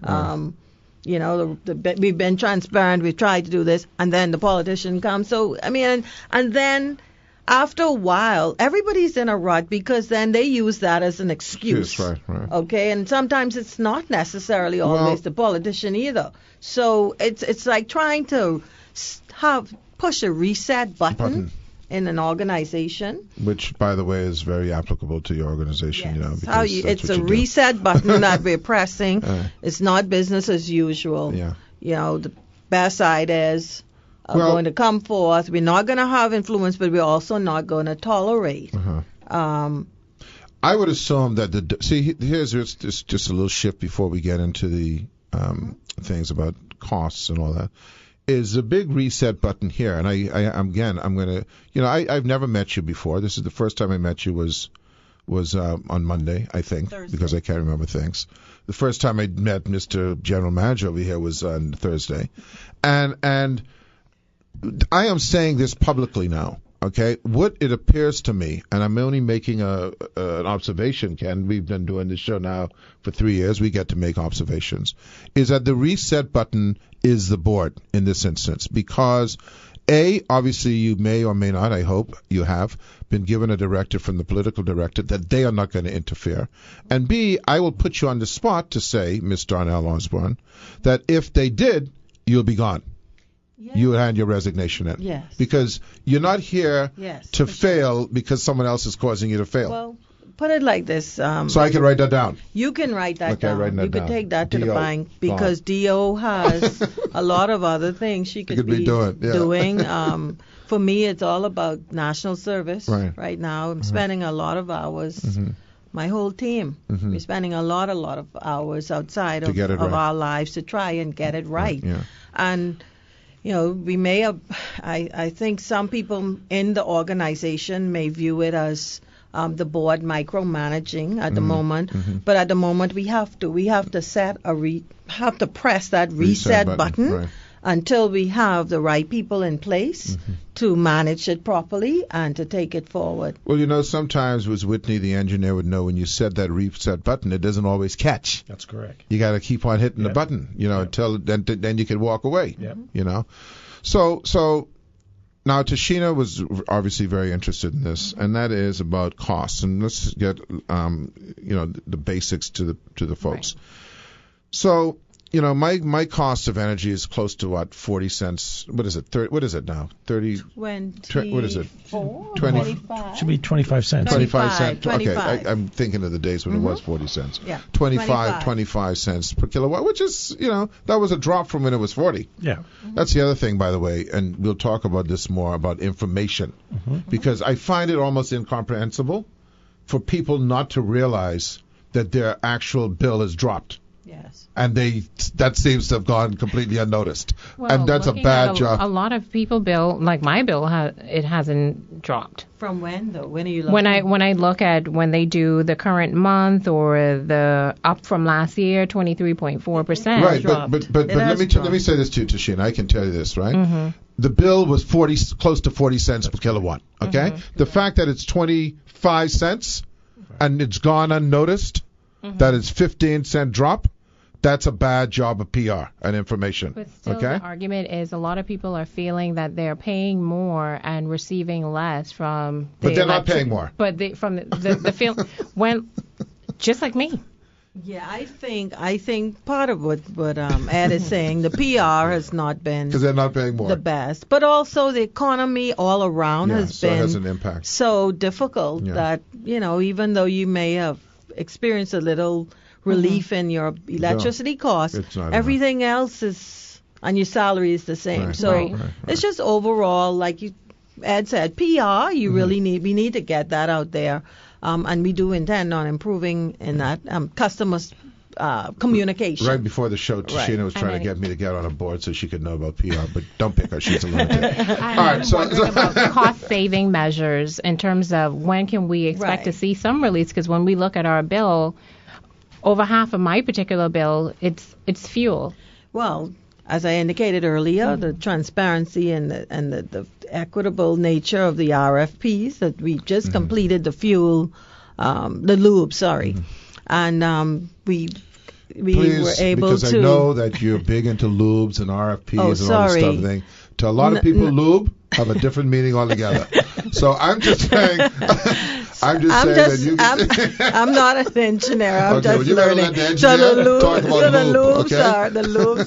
[SPEAKER 5] we've been transparent, we've tried to do this, and then the politician comes. So, I mean, and then after a while, everybody's in a rut because then they use that as an excuse.
[SPEAKER 1] Right.
[SPEAKER 5] Okay, and sometimes it's not necessarily always the politician either. So it's like trying to push a reset button in an organization.
[SPEAKER 1] Which, by the way, is very applicable to your organization.
[SPEAKER 5] Yes.
[SPEAKER 1] Because
[SPEAKER 5] it's a reset button that we're pressing. It's not business as usual.
[SPEAKER 1] Yeah.
[SPEAKER 5] The best side is going to come forth. We're not going to have influence, but we're also not going to tolerate.
[SPEAKER 1] I would assume that here's just a little shift before we get into the things about costs and all that. Is the big reset button here, and I'm going to, I've never met you before. This is the first time I met you was on Monday, I think, Thursday. Because I can't remember things. The first time I met Mr. General Manager over here was on Thursday, and I am saying this publicly now. Okay, what it appears to me, and I'm only making an observation, Ken, we've been doing this show now for 3 years, we get to make observations, is that the reset button is the board in this instance. Because, A, obviously you may or may not, I hope you have, been given a directive from the political director that they are not going to interfere. And B, I will put you on the spot to say, Ms. Darnell Osborne, that if they did, you'll be gone. Yes. You would hand your resignation in.
[SPEAKER 5] Yes.
[SPEAKER 1] Because you're not here to fail because someone else is causing you to fail.
[SPEAKER 5] Well, put it like this.
[SPEAKER 1] So I can write that down.
[SPEAKER 5] You can write that down. You could take that to
[SPEAKER 1] DO.
[SPEAKER 5] the bank because DO has a lot of other things she could be doing. For me, it's all about national service right now. I'm spending a lot of hours. My whole team. We're spending a lot of hours outside of our lives to try and get it right. And we may have, I think some people in the organization may view it as the board micromanaging at the moment, but at the moment we have to press that reset button until we have the right people in place to manage it properly and to take it forward.
[SPEAKER 1] Well, sometimes with Whitney, the engineer, would know when you set that reset button, it doesn't always catch.
[SPEAKER 6] That's correct.
[SPEAKER 1] You got to keep on hitting the button, until then you can walk away. So now Tashina was obviously very interested in this, and that is about costs. And let's get the basics to the folks. Right. So my cost of energy is close to what, 40 cents. What is it? What is it now? 30.
[SPEAKER 5] 20.
[SPEAKER 1] What is it?
[SPEAKER 5] 25.
[SPEAKER 6] Should be 25 cents.
[SPEAKER 1] 25 cents. Okay, I'm thinking of the days when it was 40 cents.
[SPEAKER 5] Yeah.
[SPEAKER 1] 25 cents per kilowatt, which is, that was a drop from when it was 40.
[SPEAKER 6] Yeah.
[SPEAKER 1] That's the other thing, by the way, and we'll talk about this more about information, because I find it almost incomprehensible for people not to realize that their actual bill has dropped.
[SPEAKER 5] Yes.
[SPEAKER 1] And that seems to have gone completely unnoticed.
[SPEAKER 2] Well,
[SPEAKER 1] and that's a bad job.
[SPEAKER 2] A lot of people bill, like my bill, it hasn't dropped.
[SPEAKER 5] From when, though? When are you looking?
[SPEAKER 2] When I look at when they do the current month or the up from last year, 23.4%.
[SPEAKER 1] Right, but let me say this to you, Tashina. I can tell you this, right? The bill was close to 40 cents per kilowatt. Okay, the fact that it's 25 cents and it's gone unnoticed, that it's 15-cent drop. That's a bad job of PR and information.
[SPEAKER 2] But still, the argument is a lot of people are feeling that they're paying more and receiving less from the
[SPEAKER 1] But they're not paying more.
[SPEAKER 2] But from the feel when just like me.
[SPEAKER 5] Yeah, I think part of what Ed is saying, the PR has not been
[SPEAKER 1] because they're not paying more.
[SPEAKER 5] The best, but also the economy all around has been
[SPEAKER 1] it has an impact.
[SPEAKER 5] So difficult that even though you may have experienced a little relief in your electricity costs, everything else is, and your salary is the same. It's just overall, like Ed said, PR, we need to get that out there. And we do intend on improving in that customers' communication.
[SPEAKER 1] Right before the show, Tashina was trying to get me to get on a board so she could know about PR, but don't pick her. She's a lunatic.
[SPEAKER 2] I'm wondering about cost-saving measures in terms of when can we expect to see some release, because when we look at our bill, over half of my particular bill, it's fuel.
[SPEAKER 5] Well, as I indicated earlier, the transparency and the equitable nature of the RFPs that we just completed, the lube, and we
[SPEAKER 1] Please,
[SPEAKER 5] were able
[SPEAKER 1] because
[SPEAKER 5] to.
[SPEAKER 1] I know that you're big into lubes and RFPs and all this
[SPEAKER 5] sorry.
[SPEAKER 1] stuff. Thing. To a lot of people, lube have a different meaning altogether. So I'm just saying. I'm not an engineer. I'm just learning. So the lubes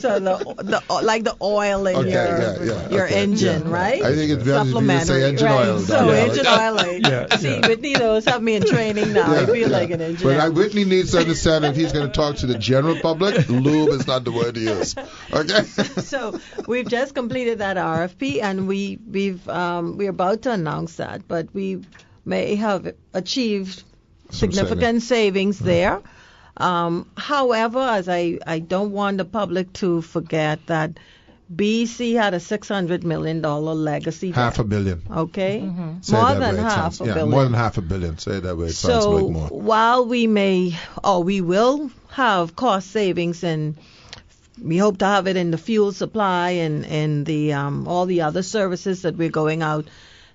[SPEAKER 1] are the like the oil in your engine, right? I think it's better to say engine oil.
[SPEAKER 5] So engine oil. See, Whitney knows have me in training now. I feel like an engineer.
[SPEAKER 1] But Whitney needs to understand if he's going to talk to the general public, lube is not the word to use. Okay.
[SPEAKER 5] So we've just completed that RFP, and we're about to announce that, but we may have achieved significant savings there. However, as I don't want the public to forget that BC had a $600 million legacy debt.
[SPEAKER 1] $500 million.
[SPEAKER 5] Okay?
[SPEAKER 1] More
[SPEAKER 5] than half a billion.
[SPEAKER 1] More than $500 million. Say it that way. It sounds like more.
[SPEAKER 5] While we will have cost savings, and we hope to have it in the fuel supply and the all the other services that we're going out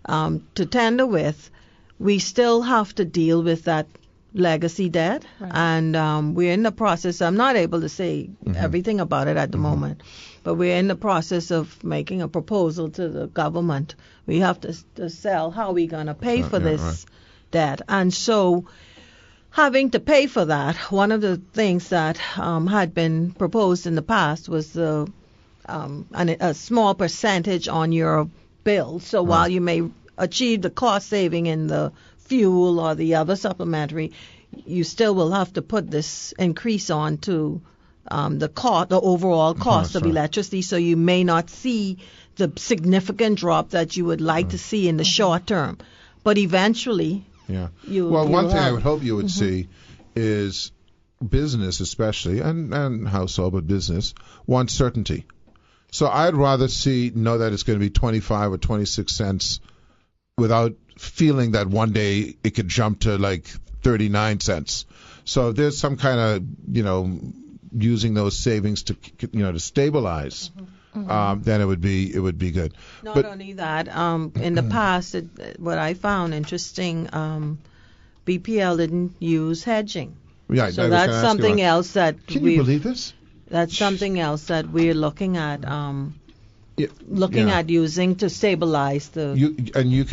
[SPEAKER 5] to tender with, we still have to deal with that legacy debt, and we're in the process. I'm not able to say everything about it at the moment, but we're in the process of making a proposal to the government. We have to sell how we're going to pay for this debt, and so having to pay for that, one of the things that had been proposed in the past was a small percentage on your bill. So while you may achieve the cost saving in the fuel or the other supplementary, you still will have to put this increase on to the overall cost of electricity. So you may not see the significant drop that you would like to see in the short term, but eventually.
[SPEAKER 1] Yeah. One thing I would hope you would see is business, especially and household, but business wants certainty. So I'd rather know that it's going to be 25 or 26 cents without feeling that one day it could jump to like 39 cents. So if there's some kind of, using those savings to stabilize, then it would be good.
[SPEAKER 5] Not only that, in the past, what I found interesting, BPL didn't use hedging.
[SPEAKER 1] Yeah,
[SPEAKER 5] so that's something else that
[SPEAKER 1] Can you believe this?
[SPEAKER 5] That's something else that we're looking at. At using to stabilize the.
[SPEAKER 1] You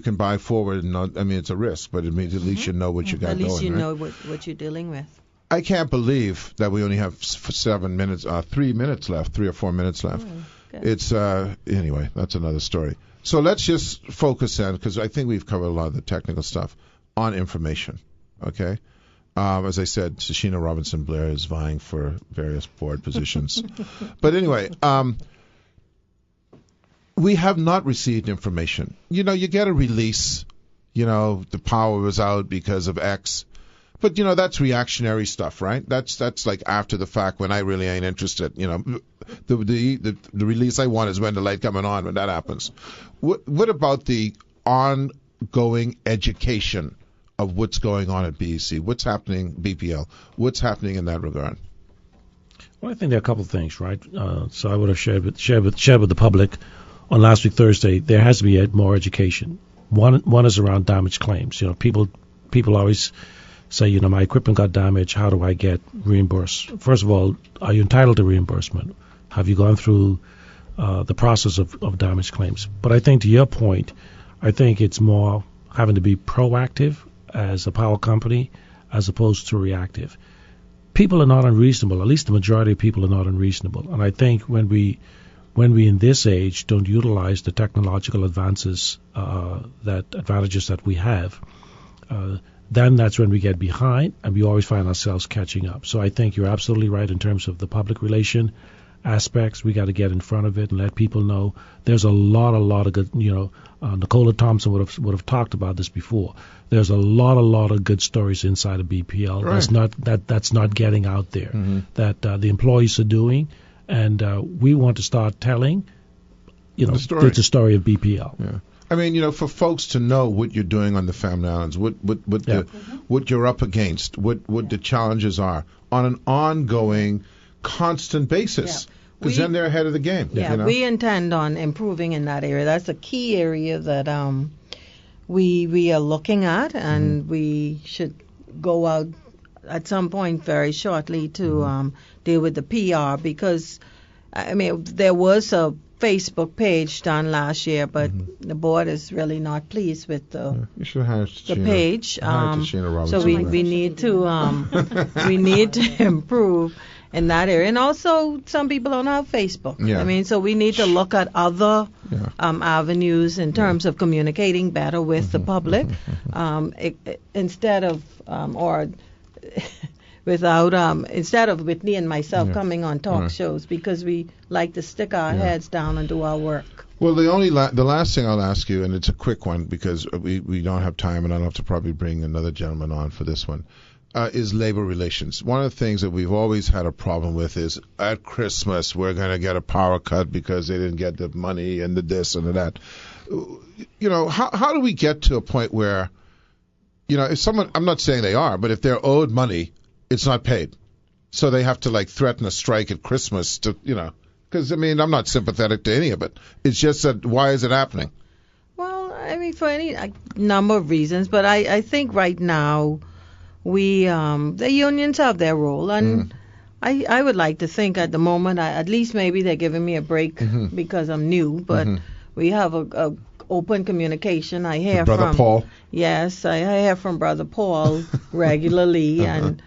[SPEAKER 1] can buy forward, and it's a risk, but it means at least you know what you got going.
[SPEAKER 5] At least you know what you're dealing with.
[SPEAKER 1] I can't believe that we only have 3 minutes left, 3 or 4 minutes left. It's anyway, that's another story. So let's just focus on, because I think we've covered a lot of the technical stuff, on information. Okay. As I said, Shashina Robinson Blair is vying for various board positions. But anyway, we have not received information. You get a release, the power was out because of X. But, that's reactionary stuff, right? That's like after the fact when I really ain't interested. The release I want is when the light coming on, when that happens. What about the ongoing education of what's going on at BEC? What's happening, BPL? What's happening in that regard?
[SPEAKER 6] Well, I think there are a couple of things, right? So I would have shared with the public on last week Thursday. There has to be more education. One is around damage claims. People always say, my equipment got damaged. How do I get reimbursed? First of all, are you entitled to reimbursement? Have you gone through the process of damage claims? But I think to your point, I think it's more having to be proactive as a power company as opposed to reactive. People are not unreasonable. At least the majority of people are not unreasonable. And I think when we in this age don't utilize the technological advantages that we have, then that's when we get behind, and we always find ourselves catching up. So I think you're absolutely right in terms of the public relation aspects. We got to get in front of it and let people know there's a lot of good. Nicola Thompson would have talked about this before. There's a lot of good stories inside of BPL. Right. That's not getting out there. That the employees are doing, and we want to start telling. The story of BPL.
[SPEAKER 1] Yeah. I mean, for folks to know what you're doing on the Family Islands, what you're up against, what the challenges are on an ongoing, constant basis.
[SPEAKER 5] Yeah.
[SPEAKER 1] Because then they're ahead of the game.
[SPEAKER 5] Yeah,
[SPEAKER 1] you know?
[SPEAKER 5] we intend on improving in that area. That's a key area that we are looking at, and we should go out at some point very shortly to deal with the PR, because I mean there was a Facebook page done last year, but the board is really not pleased with the page. So we need to improve in that area, and also some people don't have Facebook. I mean, so we need to look at other avenues in terms of communicating better with the public, instead of instead of Whitney and myself coming on talk shows, because we like to stick our heads down and do our work.
[SPEAKER 1] Well, the last thing I'll ask you, and it's a quick one because we don't have time, and I'll have to probably bring another gentleman on for this one, is labor relations. One of the things that we've always had a problem with is at Christmas we're going to get a power cut because they didn't get the money and the this and the that. You know, how do we get to a point where, you know, if someone, I'm not saying they are, but if they're owed money, it's not paid. So they have to like threaten a strike at Christmas to, you know, because I mean, I'm not sympathetic to any of it. It's just that why is it happening?
[SPEAKER 5] Well, I mean, for any number of reasons, but I think right now the unions have their role, and I would like to think at the moment, at least maybe they're giving me a break because I'm new, but we have a open communication. I hear
[SPEAKER 1] Brother Paul.
[SPEAKER 5] Yes, I hear from Brother Paul regularly, and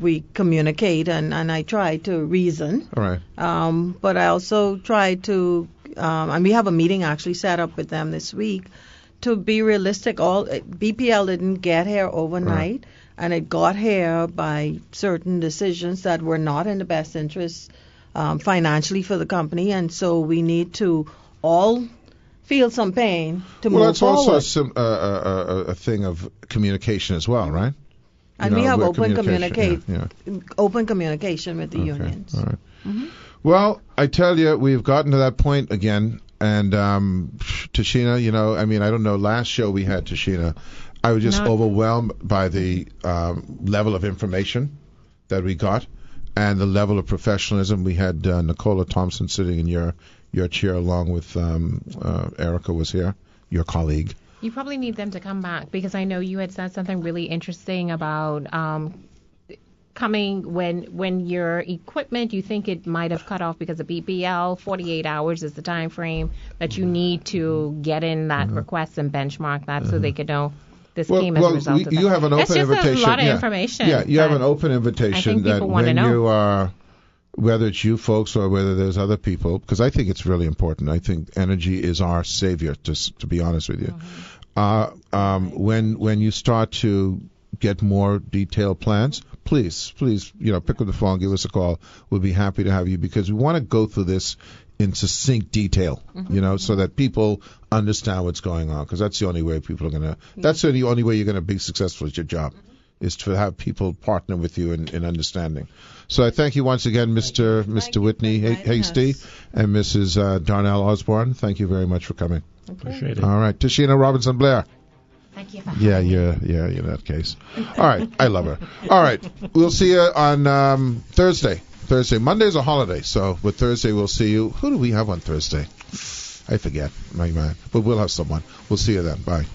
[SPEAKER 5] we communicate, and I try to reason.
[SPEAKER 1] All right.
[SPEAKER 5] But I also try to, and we have a meeting actually set up with them this week, to be realistic. BPL didn't get here overnight, and it got here by certain decisions that were not in the best interest financially for the company, and so we need to all feel some pain to move forward.
[SPEAKER 1] Well, that's also a thing of communication as well, right?
[SPEAKER 5] And we have open communication with the unions.
[SPEAKER 1] All right. Well, I tell you, we've gotten to that point again. And Tashina, you know, I mean, I don't know, last show we had Tashina, I was just overwhelmed by the level of information that we got and the level of professionalism. We had Nicola Thompson sitting in your chair along with Erica was here, your colleague.
[SPEAKER 2] You probably need them to come back, because I know you had said something really interesting about coming when your equipment, you think it might have cut off because of BPL. 48 hours is the time frame that you need to get in that request and benchmark that so they could know this came as a result of that.
[SPEAKER 1] You have an open invitation.
[SPEAKER 2] That's just a lot of information.
[SPEAKER 1] Yeah, you have an open invitation that when you are, whether it's you folks or whether there's other people, because I think it's really important. I think energy is our savior, to be honest with you. When you start to get more detailed plans, please, you know, pick up the phone, give us a call. We'll be happy to have you, because we want to go through this in succinct detail, you know, so that people understand what's going on, because that's the only way people are going to, that's the only way you're going to be successful at your job, is to have people partner with you in understanding. So I thank you once again, Mr. Whitney Hasty and Mrs. Darnell Osborne. Thank you very much for coming.
[SPEAKER 6] Appreciate it.
[SPEAKER 1] All right. Tashina Robinson Blair.
[SPEAKER 2] Thank you for
[SPEAKER 1] Yeah, in that case. All right. I love her. All right. We'll see you on Thursday. Monday's a holiday, but Thursday we'll see you. Who do we have on Thursday? I forget. My man. But we'll have someone. We'll see you then. Bye.